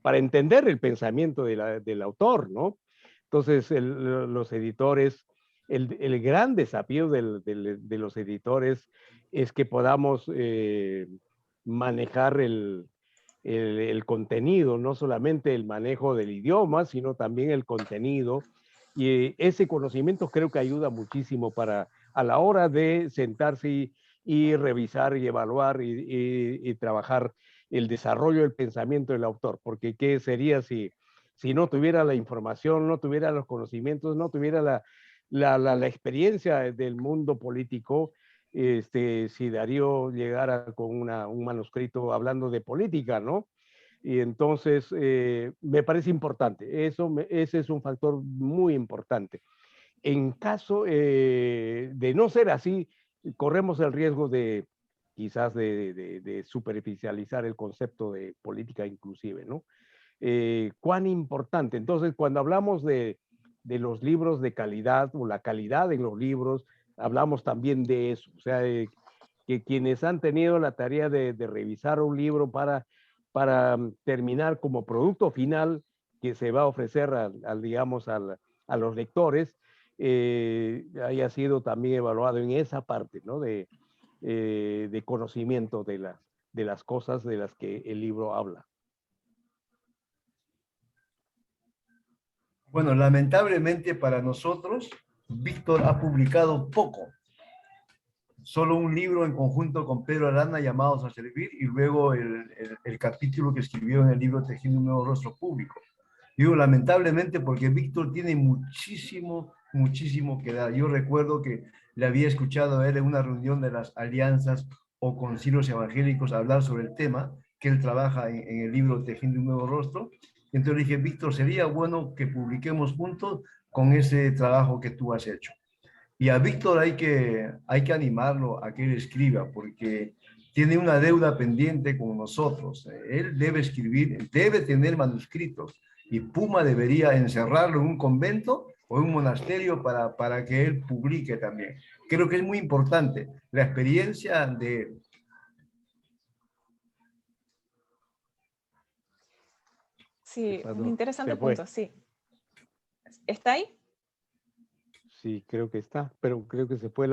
entender el pensamiento del autor, ¿no? Entonces, los editores, el gran desafío de los editores es que podamos manejar el contenido, no solamente el manejo del idioma, sino también el contenido. Y ese conocimiento creo que ayuda muchísimo a la hora de sentarse y revisar y evaluar y trabajar el desarrollo del pensamiento del autor, porque ¿qué sería si no tuviera la información, no tuviera los conocimientos, no tuviera la experiencia del mundo político? Si Darío llegara con un manuscrito hablando de política, ¿no? Y entonces me parece importante, ese es un factor muy importante. En caso de no ser así, corremos el riesgo quizás de superficializar el concepto de política inclusive, ¿no? ¿Cuán importante? Entonces, cuando hablamos de los libros de calidad o la calidad en los libros, hablamos también de eso, o sea, que quienes han tenido la tarea de revisar un libro para terminar como producto final que se va a ofrecer digamos, a los lectores, haya sido también evaluado en esa parte, ¿no? De conocimiento de las cosas de las que el libro habla. Bueno, lamentablemente para nosotros, Víctor ha publicado poco. Solo un libro en conjunto con Pedro Arana, Llamados a Servir, y luego el capítulo que escribió en el libro Tejiendo un Nuevo Rostro Público. Digo lamentablemente porque Víctor tiene muchísimo que dar. Yo recuerdo que le había escuchado a él en una reunión de las alianzas o concilios evangélicos hablar sobre el tema, que él trabaja en el libro Tejiendo un Nuevo Rostro. Entonces dije, Víctor, sería bueno que publiquemos juntos con ese trabajo que tú has hecho. Y a Víctor hay que animarlo a que él escriba, porque tiene una deuda pendiente con nosotros. Él debe escribir, debe tener manuscritos, y Puma debería encerrarlo en un convento o en un monasterio para que él publique también. Creo que es muy importante la experiencia de... Sí, un interesante punto, sí. ¿Está ahí? Sí, creo que está, pero creo que se fue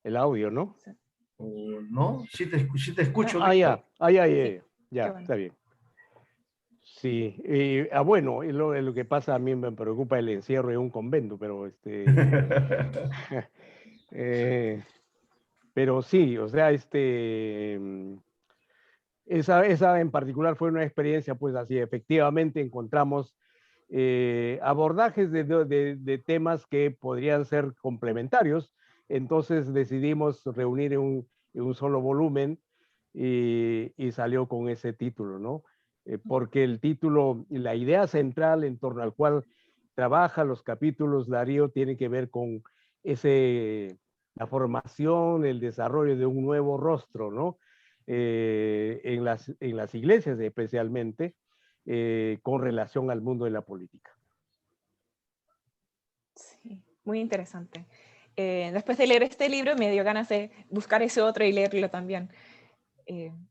el audio, ¿no? ¿O no? Sí te escucho, Ah, Víctor. Sí, ya, qué bueno. está bien. Sí, bueno, lo que pasa a mí me preocupa el encierro en un convento, pero eh, pero sí, o sea, esa en particular fue una experiencia, pues así, efectivamente encontramos abordajes de temas que podrían ser complementarios, entonces decidimos reunir en un solo volumen y salió con ese título, ¿no? Porque el título y la idea central en torno al cual trabaja los capítulos Darío tiene que ver con ese, la formación, el desarrollo de un nuevo rostro, ¿no? En las iglesias especialmente, con relación al mundo de la política. Sí, muy interesante. Después de leer este libro me dio ganas de buscar ese otro y leerlo también.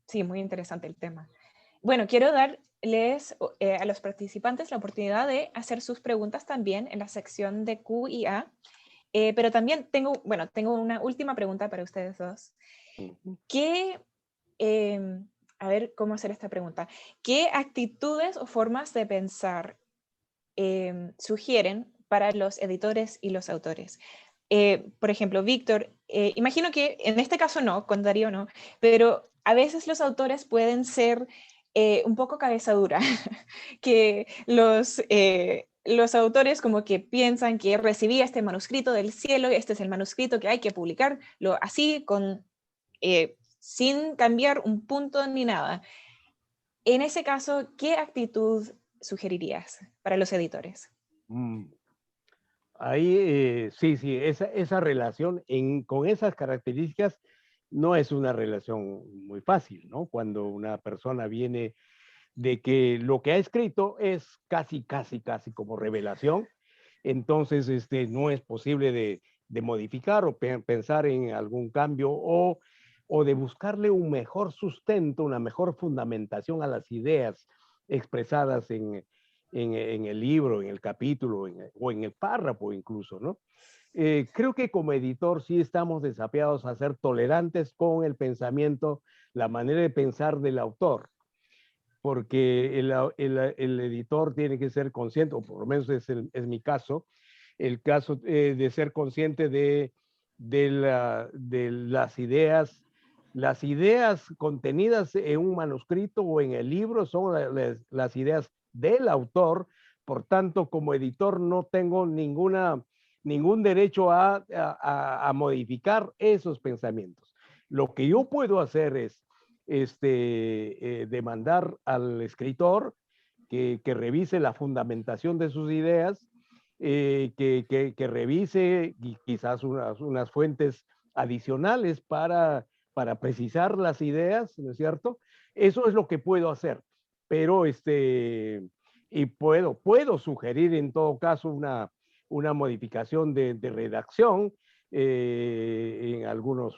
Sí, muy interesante el tema. Bueno, quiero darles a los participantes la oportunidad de hacer sus preguntas también en la sección de Q y A, pero también tengo una última pregunta para ustedes dos. ¿Qué, a ver, ¿cómo hacer esta pregunta? ¿Qué actitudes o formas de pensar sugieren para los editores y los autores? Por ejemplo, Víctor, imagino que en este caso no, con Darío no, pero a veces los autores pueden ser un poco cabeza dura, que los autores como que piensan que recibí este manuscrito del cielo, este es el manuscrito que hay que publicarlo así, sin cambiar un punto ni nada. En ese caso, ¿qué actitud sugerirías para los editores? Mm. Ahí, sí, sí, esa relación con esas características no es una relación muy fácil, ¿no? Cuando una persona viene de que lo que ha escrito es casi como revelación, entonces no es posible de modificar o pensar en algún cambio o de buscarle un mejor sustento, una mejor fundamentación a las ideas expresadas en el libro, en el capítulo o en el párrafo incluso, ¿no? Creo que como editor sí estamos desafiados a ser tolerantes con el pensamiento, la manera de pensar del autor, porque el editor tiene que ser consciente, o por lo menos es mi caso, el caso de ser consciente de las ideas contenidas en un manuscrito o en el libro son las ideas del autor, por tanto, como editor no tengo ningún derecho a modificar esos pensamientos. Lo que yo puedo hacer es demandar al escritor que revise la fundamentación de sus ideas, que revise quizás unas fuentes adicionales para precisar las ideas, ¿no es cierto? Eso es lo que puedo hacer, pero y puedo sugerir en todo caso una modificación de redacción en algunos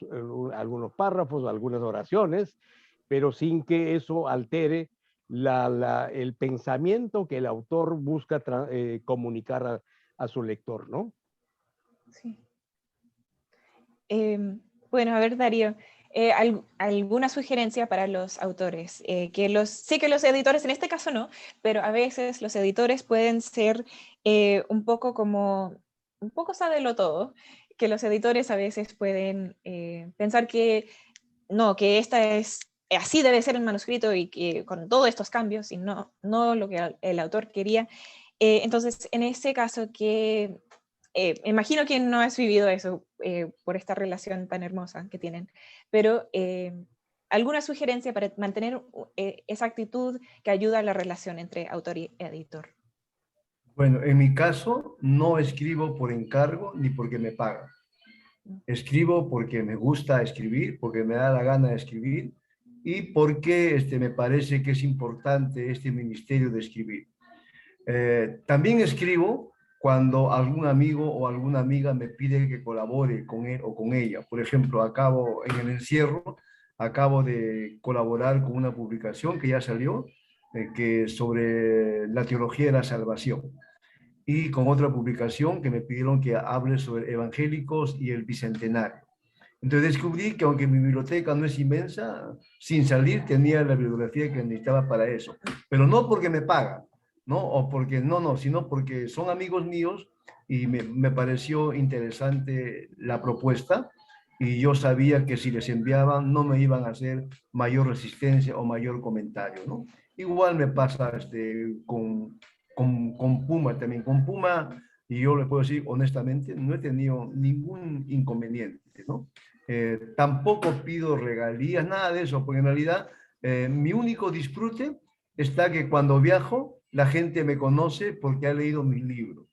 párrafos, algunas oraciones, pero sin que eso altere el pensamiento que el autor busca comunicar a su lector, ¿no? Sí. Bueno, a ver, Darío, ¿alguna sugerencia para los autores? Sé que los editores, en este caso no, pero a veces los editores pueden ser un poco sábelo todo, que los editores a veces pueden pensar que no, que así debe ser el manuscrito y que con todos estos cambios y no lo que el autor quería. Entonces, en ese caso, imagino que no has vivido eso por esta relación tan hermosa que tienen, pero ¿alguna sugerencia para mantener esa actitud que ayuda a la relación entre autor y editor? Bueno, en mi caso, no escribo por encargo ni porque me pagan. Escribo porque me gusta escribir, porque me da la gana de escribir y porque me parece que es importante este ministerio de escribir. También escribo cuando algún amigo o alguna amiga me pide que colabore con él o con ella. Por ejemplo, en el encierro, acabo de colaborar con una publicación que ya salió, que sobre la teología de la salvación, y con otra publicación que me pidieron que hable sobre evangélicos y el bicentenario. Entonces descubrí que aunque mi biblioteca no es inmensa, sin salir tenía la bibliografía que necesitaba para eso. Pero no porque me pagan, ¿no? O porque, no, sino porque son amigos míos y me pareció interesante la propuesta y yo sabía que si les enviaban no me iban a hacer mayor resistencia o mayor comentario, ¿no? Igual me pasa con Puma también. Con Puma, y yo le puedo decir honestamente, no he tenido ningún inconveniente, ¿no? Tampoco pido regalías, nada de eso, porque en realidad mi único disfrute está que cuando viajo la gente me conoce porque ha leído mis libros.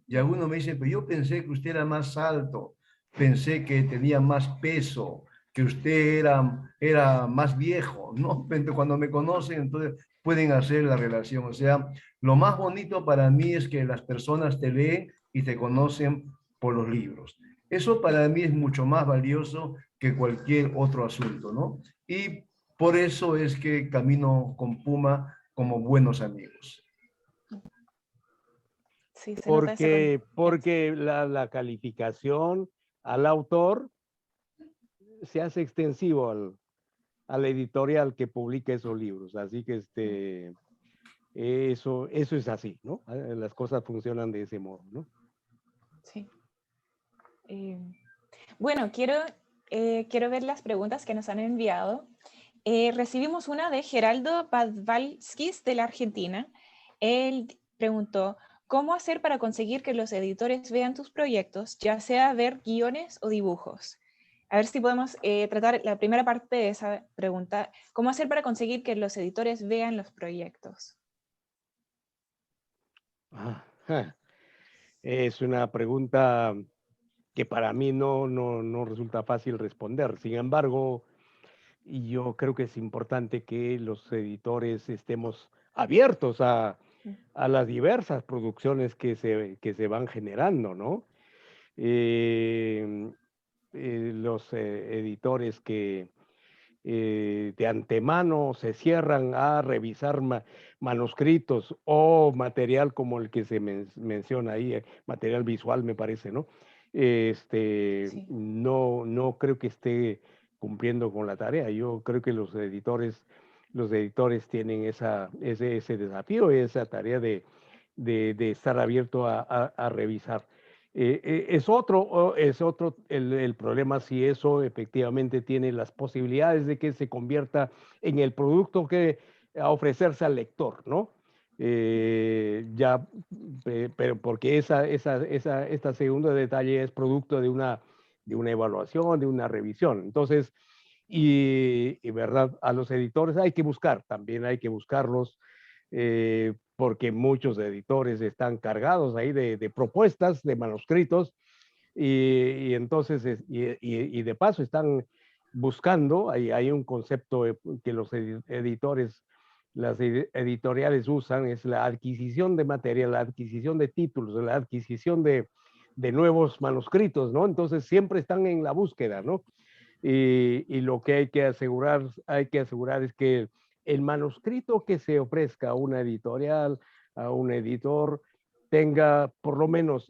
Y algunos me dicen, pero yo pensé que usted era más alto, pensé que tenía más peso, que usted era más viejo, ¿no? Pero cuando me conocen, entonces pueden hacer la relación. O sea, lo más bonito para mí es que las personas te leen y te conocen por los libros. Eso para mí es mucho más valioso que cualquier otro asunto, ¿no? Y por eso es que camino con Puma como buenos amigos. Sí, se nota esa confianza. Porque la calificación al autor se hace extensivo al editorial que publica esos libros. Así que eso es así, ¿no? Las cosas funcionan de ese modo, ¿no? Sí. Bueno, quiero ver las preguntas que nos han enviado. Recibimos una de Geraldo Padvalskis de la Argentina. Él preguntó, ¿cómo hacer para conseguir que los editores vean tus proyectos, ya sea ver guiones o dibujos? A ver si podemos tratar la primera parte de esa pregunta. ¿Cómo hacer para conseguir que los editores vean los proyectos? Es una pregunta que para mí no resulta fácil responder. Sin embargo, yo creo que es importante que los editores estemos abiertos a las diversas producciones que se van generando, ¿no? Los editores que de antemano se cierran a revisar manuscritos o material como el que se menciona ahí, material visual me parece, ¿no? Sí. No creo que esté cumpliendo con la tarea. Yo creo que los editores tienen ese desafío, esa tarea de estar abierto a revisar. Es otro el problema si eso efectivamente tiene las posibilidades de que se convierta en el producto que a ofrecerse al lector, ¿no? Pero porque esta segunda detalle es producto de una evaluación, de una revisión. Entonces, verdad, a los editores hay que buscar, también hay que buscarlos, porque muchos editores están cargados ahí de propuestas, de manuscritos, y entonces, y de paso están buscando, hay un concepto que los editores, las editoriales usan, es la adquisición de material, la adquisición de títulos, la adquisición de nuevos manuscritos, ¿no? Entonces siempre están en la búsqueda, ¿no? Y lo que hay que asegurar es que el manuscrito que se ofrezca a una editorial, a un editor, tenga por lo menos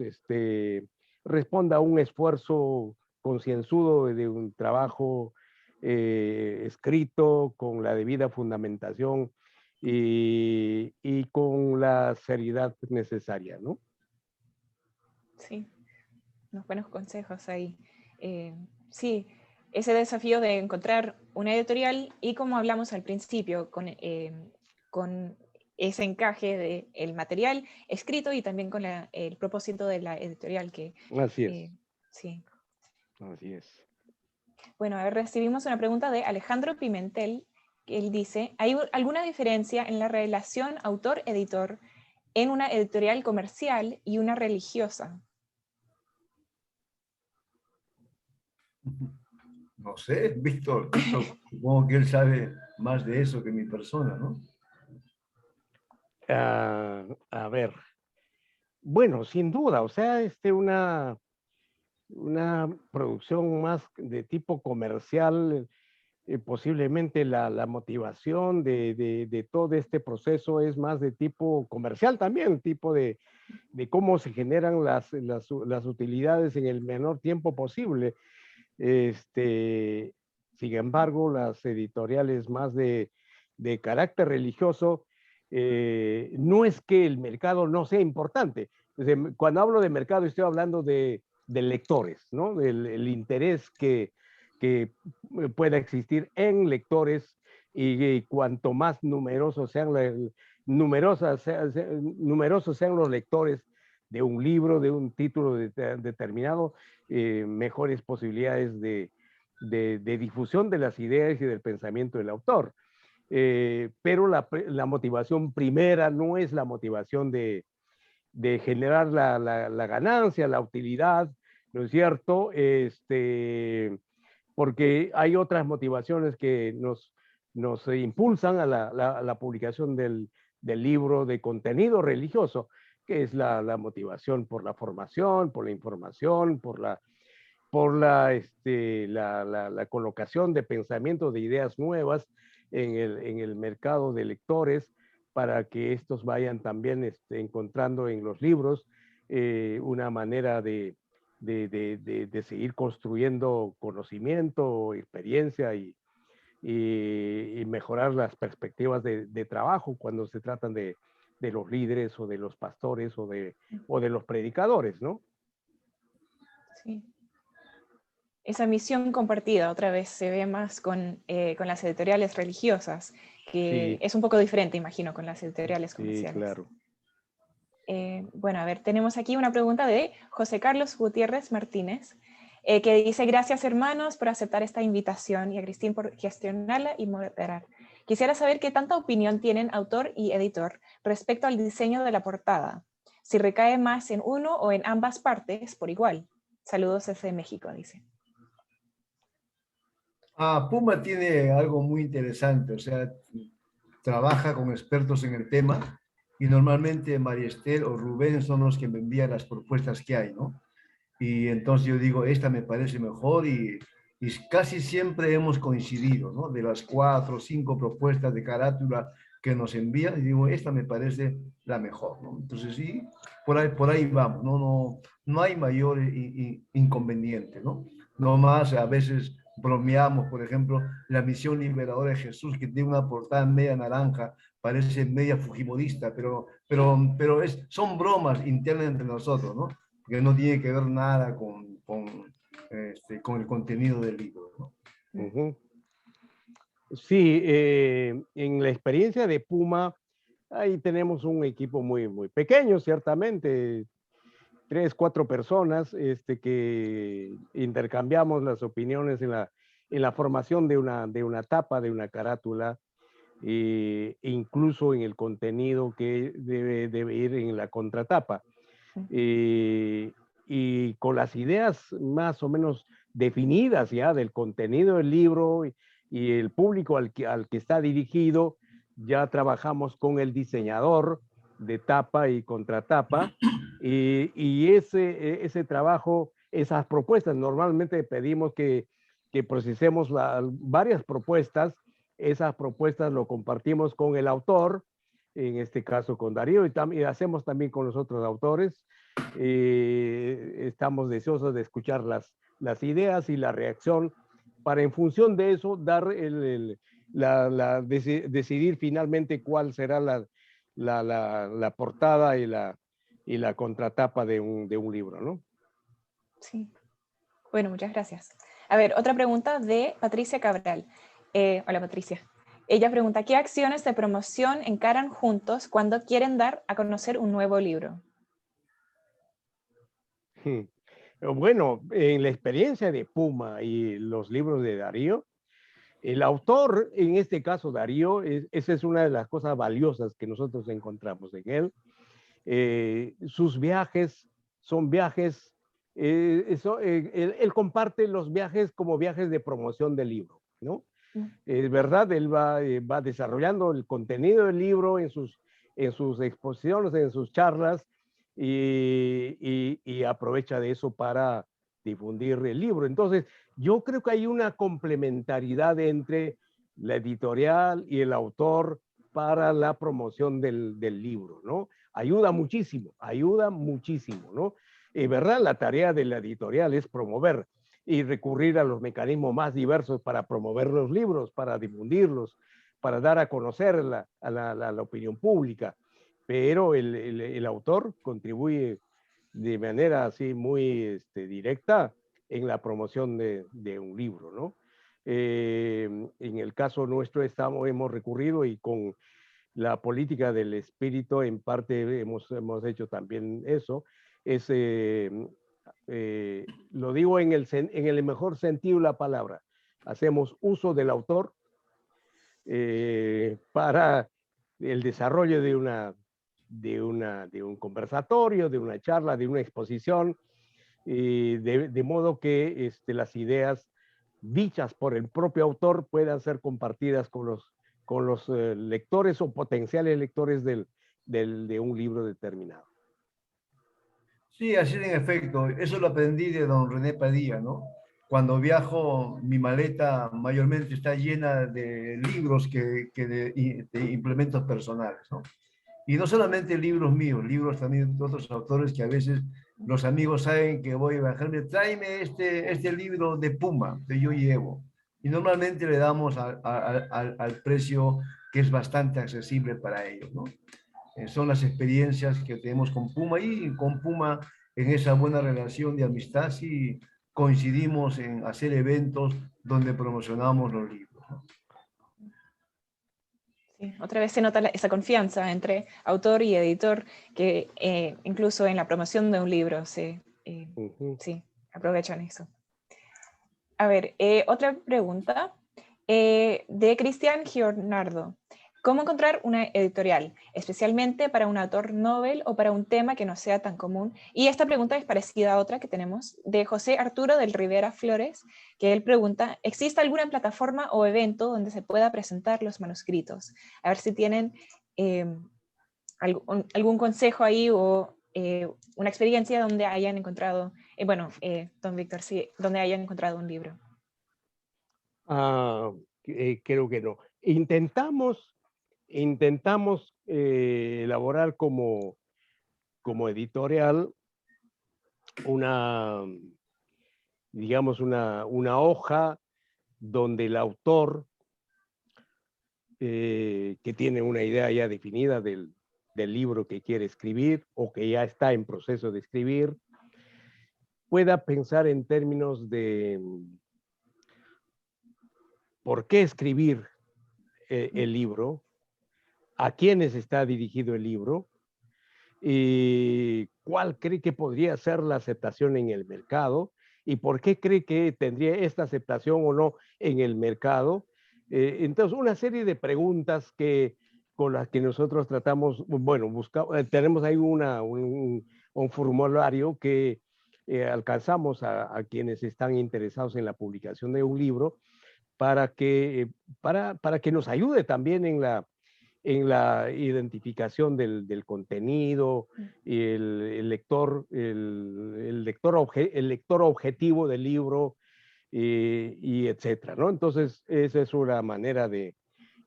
responda a un esfuerzo concienzudo de un trabajo escrito con la debida fundamentación y con la seriedad necesaria, ¿no? Sí, unos buenos consejos ahí. Sí, ese desafío de encontrar una editorial y como hablamos al principio, con ese encaje del material escrito y también con el propósito de la editorial que... Así es. Sí. Así es. Bueno, a ver, recibimos una pregunta de Alejandro Pimentel, que él dice, ¿hay alguna diferencia en la relación autor-editor en una editorial comercial y una religiosa? No sé, Víctor, supongo que él sabe más de eso que mi persona, ¿no? A ver, bueno, sin duda, o sea, una producción más de tipo comercial, posiblemente la motivación de todo este proceso es más de tipo comercial también, tipo de cómo se generan las utilidades en el menor tiempo posible. Sin embargo, las editoriales más de carácter religioso, no es que el mercado no sea importante. Cuando hablo de mercado estoy hablando de lectores, ¿no? Del interés que pueda existir en lectores, y cuanto más numerosos sean los lectores de un libro, de un título determinado, mejores posibilidades de difusión de las ideas y del pensamiento del autor. Pero la motivación primera no es la motivación de generar la ganancia, la utilidad, ¿no es cierto? Porque hay otras motivaciones que nos impulsan a la publicación del libro de contenido religioso, que es la motivación por la formación, por la información, por la colocación de pensamientos, de ideas nuevas en el mercado de lectores, para que estos vayan también encontrando en los libros una manera de seguir construyendo conocimiento, experiencia y mejorar las perspectivas de trabajo cuando se tratan de los líderes o de los pastores o de los predicadores, ¿no? Sí. Esa misión compartida otra vez se ve más con las editoriales religiosas, que Sí. es un poco diferente, imagino, con las editoriales comerciales. Sí, claro. Bueno, a ver, tenemos aquí una pregunta de José Carlos Gutiérrez Martínez, que dice: gracias, hermanos, por aceptar esta invitación, y a Cristín por gestionarla y moderar. Quisiera saber qué tanta opinión tienen autor y editor respecto al diseño de la portada, si recae más en uno o en ambas partes por igual. Saludos desde México, dice. Puma tiene algo muy interesante, o sea, trabaja con expertos en el tema, y normalmente María Esther o Rubén son los que me envían las propuestas que hay, ¿no? Y entonces yo digo, esta me parece mejor, y casi siempre hemos coincidido, ¿no? De las 4 o 5 propuestas de carátula que nos envían, y digo, esta me parece la mejor, ¿no? Entonces sí, por ahí vamos, no hay mayor inconveniente, ¿no? No más, a veces bromeamos, por ejemplo, la misión liberadora de Jesús, que tiene una portada media naranja, parece media fujimorista, pero son bromas internas entre nosotros, ¿no? Que no tiene que ver nada con el contenido del libro, ¿no? Uh-huh. Sí, en la experiencia de Puma, ahí tenemos un equipo muy, muy pequeño, ciertamente, 3, 4 personas, que intercambiamos las opiniones en la formación de una tapa, de una carátula, incluso en el contenido que debe ir en la contratapa. Y con las ideas más o menos definidas ya del contenido del libro y el público al que está dirigido, ya trabajamos con el diseñador de tapa y contratapa, y ese trabajo, esas propuestas, normalmente pedimos que procesemos varias propuestas. Esas propuestas lo compartimos con el autor, en este caso con Darío, y hacemos también con los otros autores. Estamos deseosos de escuchar las ideas y la reacción, para en función de eso dar decidir finalmente cuál será la portada y la contratapa de un libro, ¿no? Sí. Bueno, muchas gracias. A ver, otra pregunta de Patricia Cabral. Hola, Patricia. Ella pregunta: ¿qué acciones de promoción encaran juntos cuando quieren dar a conocer un nuevo libro? Bueno, en la experiencia de Puma y los libros de Darío, el autor, en este caso Darío, esa es una de las cosas valiosas que nosotros encontramos en él. Sus viajes son viajes, él comparte los viajes como viajes de promoción del libro, ¿no? Es verdad, él va desarrollando el contenido del libro en sus exposiciones, en sus charlas, y aprovecha de eso para difundir el libro. Entonces, yo creo que hay una complementariedad entre la editorial y el autor para la promoción del libro, ¿no? Ayuda muchísimo, ¿no? ¿Verdad? La tarea de la editorial es promover. y recurrir a los mecanismos más diversos para promover los libros, para difundirlos, para dar a conocer a la opinión pública. Pero el autor contribuye de manera así muy directa en la promoción de un libro, ¿no? En el caso nuestro hemos recurrido y con la política del espíritu en parte hemos hecho también eso, es, lo digo en el mejor sentido de la palabra, hacemos uso del autor para el desarrollo de un conversatorio, de una charla, de una exposición, de modo que las ideas dichas por el propio autor puedan ser compartidas con los lectores o potenciales lectores de un libro determinado. Sí, así en efecto. Eso lo aprendí de don René Padilla, ¿no? Cuando viajo, mi maleta mayormente está llena de libros que de implementos personales, ¿no? Y no solamente libros míos, libros también de otros autores que a veces los amigos saben que voy a bajarme, tráeme este libro de Puma que yo llevo. Y normalmente le damos al precio que es bastante accesible para ellos, ¿no? Son las experiencias que tenemos con Puma y con Puma en esa buena relación de amistad sí coincidimos en hacer eventos donde promocionamos los libros, ¿no? Sí, otra vez se nota esa confianza entre autor y editor que incluso en la promoción de un libro sí, aprovechan eso. A ver, otra pregunta de Cristian Giornardo. ¿Cómo encontrar una editorial, especialmente para un autor novel o para un tema que no sea tan común? Y esta pregunta es parecida a otra que tenemos de José Arturo del Rivera Flores, que él pregunta, ¿existe alguna plataforma o evento donde se pueda presentar los manuscritos? A ver si tienen algún consejo ahí o una experiencia donde hayan encontrado, don Víctor, sí, donde hayan encontrado un libro. Creo que no. Intentamos elaborar como editorial digamos, una hoja donde el autor, que tiene una idea ya definida del libro que quiere escribir o que ya está en proceso de escribir, pueda pensar en términos de por qué escribir el libro, a quiénes está dirigido el libro, y cuál cree que podría ser la aceptación en el mercado y por qué cree que tendría esta aceptación o no en el mercado. Entonces, una serie de preguntas con las que nosotros tratamos, bueno, tenemos ahí un formulario que alcanzamos a quienes están interesados en la publicación de un libro para que nos ayude también en la identificación del contenido, y el lector objetivo del libro, y etcétera, ¿no? Entonces, esa es una manera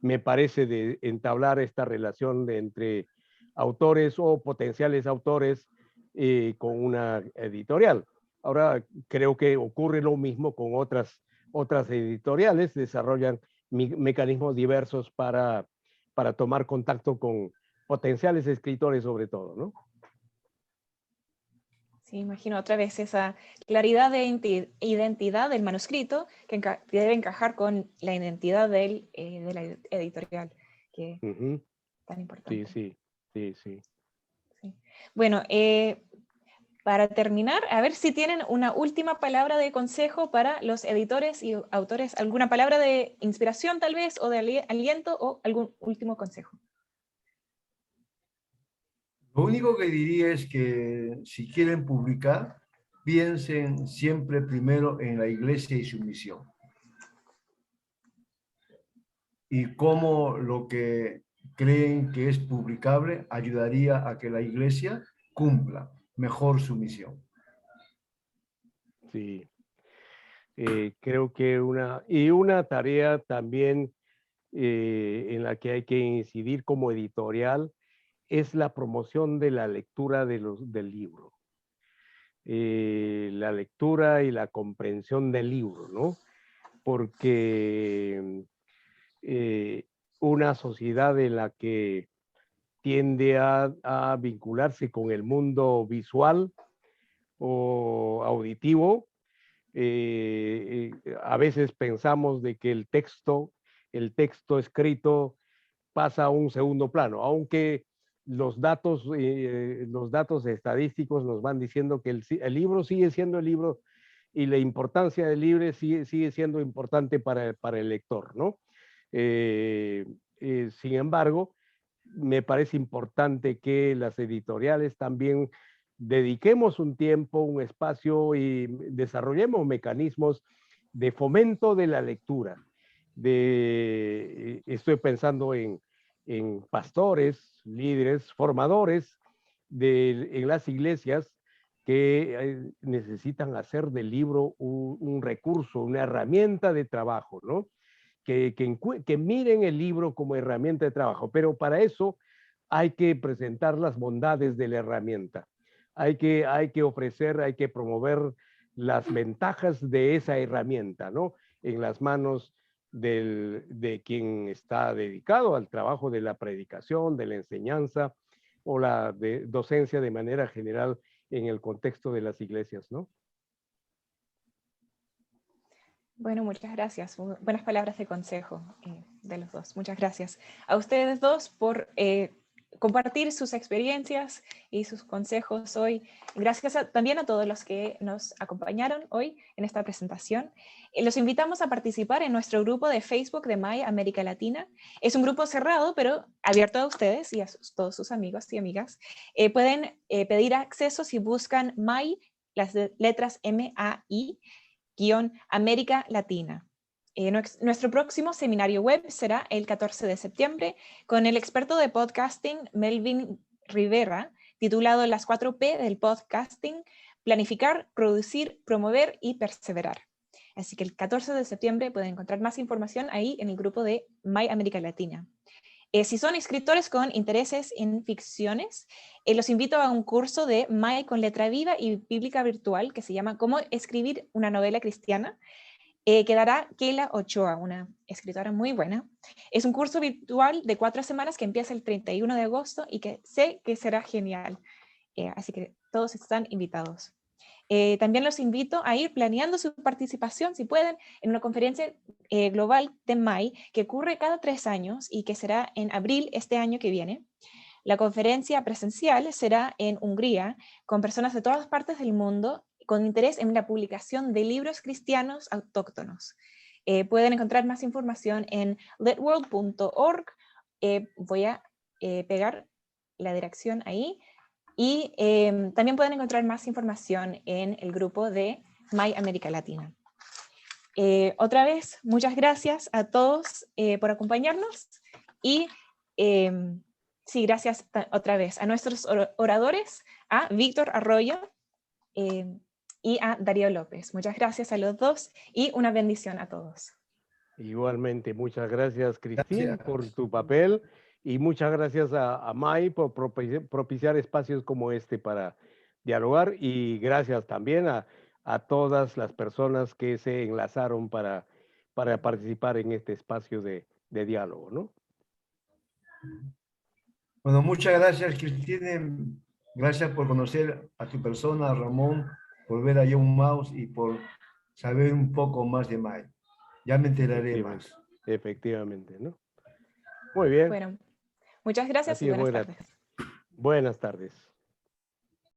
me parece, de entablar esta relación entre autores o potenciales autores con una editorial. Ahora, creo que ocurre lo mismo con otras editoriales, desarrollan mecanismos diversos para tomar contacto con potenciales escritores sobre todo, ¿no? Sí, imagino otra vez esa claridad de identidad del manuscrito que debe encajar con la identidad de la editorial, que es tan importante. Sí. Sí. Bueno, para terminar, a ver si tienen una última palabra de consejo para los editores y autores, alguna palabra de inspiración tal vez, o de aliento, o algún último consejo. Lo único que diría es que si quieren publicar, piensen siempre primero en la iglesia y su misión. Y cómo lo que creen que es publicable ayudaría a que la iglesia cumpla mejor su misión. Sí. Creo que una tarea también en la que hay que incidir como editorial es la promoción de la lectura del libro. la lectura y la comprensión del libro, ¿no? Porque una sociedad en la que tiende a vincularse con el mundo visual o auditivo, a veces pensamos de que el texto escrito pasa a un segundo plano, aunque los datos estadísticos nos van diciendo que el libro sigue siendo el libro y la importancia del libro sigue siendo importante para el lector, ¿no? Sin embargo, me parece importante que las editoriales también dediquemos un tiempo, un espacio y desarrollemos mecanismos de fomento de la lectura. Estoy pensando en pastores, líderes, formadores en las iglesias que necesitan hacer del libro un recurso, una herramienta de trabajo, ¿no? Que miren el libro como herramienta de trabajo, pero para eso hay que presentar las bondades de la herramienta. Hay que ofrecer, hay que promover las ventajas de esa herramienta, ¿no? En las manos de quien está dedicado al trabajo de la predicación, de la enseñanza o la docencia de manera general en el contexto de las iglesias, ¿no? Bueno, muchas gracias. Buenas palabras de consejo de los dos. Muchas gracias a ustedes dos por compartir sus experiencias y sus consejos hoy. Gracias también a todos los que nos acompañaron hoy en esta presentación. Los invitamos a participar en nuestro grupo de Facebook de MAI América Latina. Es un grupo cerrado, pero abierto a ustedes y a todos sus amigos y amigas. Pueden pedir acceso si buscan MAI, las letras MAI, América Latina. Nuestro próximo seminario web será el 14 de septiembre con el experto de podcasting Melvin Rivera, titulado Las 4P del podcasting: planificar, producir, promover y perseverar. Así que el 14 de septiembre pueden encontrar más información ahí en el grupo de My América Latina. Si son escritores con intereses en ficciones, los invito a un curso de MAI con letra viva y bíblica virtual que se llama Cómo escribir una novela cristiana, que dará Keila Ochoa, una escritora muy buena. Es un curso virtual de 4 semanas que empieza el 31 de agosto y que sé que será genial. Así que todos están invitados. También los invito a ir planeando su participación, si pueden, en una conferencia global de MAI que ocurre cada 3 años y que será en abril este año que viene. La conferencia presencial será en Hungría con personas de todas partes del mundo con interés en la publicación de libros cristianos autóctonos. Pueden encontrar más información en letworld.org. Voy a pegar la dirección ahí. Y también pueden encontrar más información en el grupo de My América Latina. Otra vez, muchas gracias a todos por acompañarnos. Y sí, gracias otra vez a nuestros oradores, a Víctor Arroyo y a Darío López. Muchas gracias a los dos y una bendición a todos. Igualmente, muchas gracias, Cristín, por tu papel. Y muchas gracias a Mai por propiciar espacios como este para dialogar, y gracias también a todas las personas que se enlazaron para participar en este espacio de diálogo, ¿no? Bueno, muchas gracias, Cristina. Gracias por conocer a tu persona, Ramón, por ver a John Mouse y por saber un poco más de Mai. Ya me enteraré más. Efectivamente, ¿no? Muy bien. Bueno, muchas gracias y buenas tardes. Buenas tardes.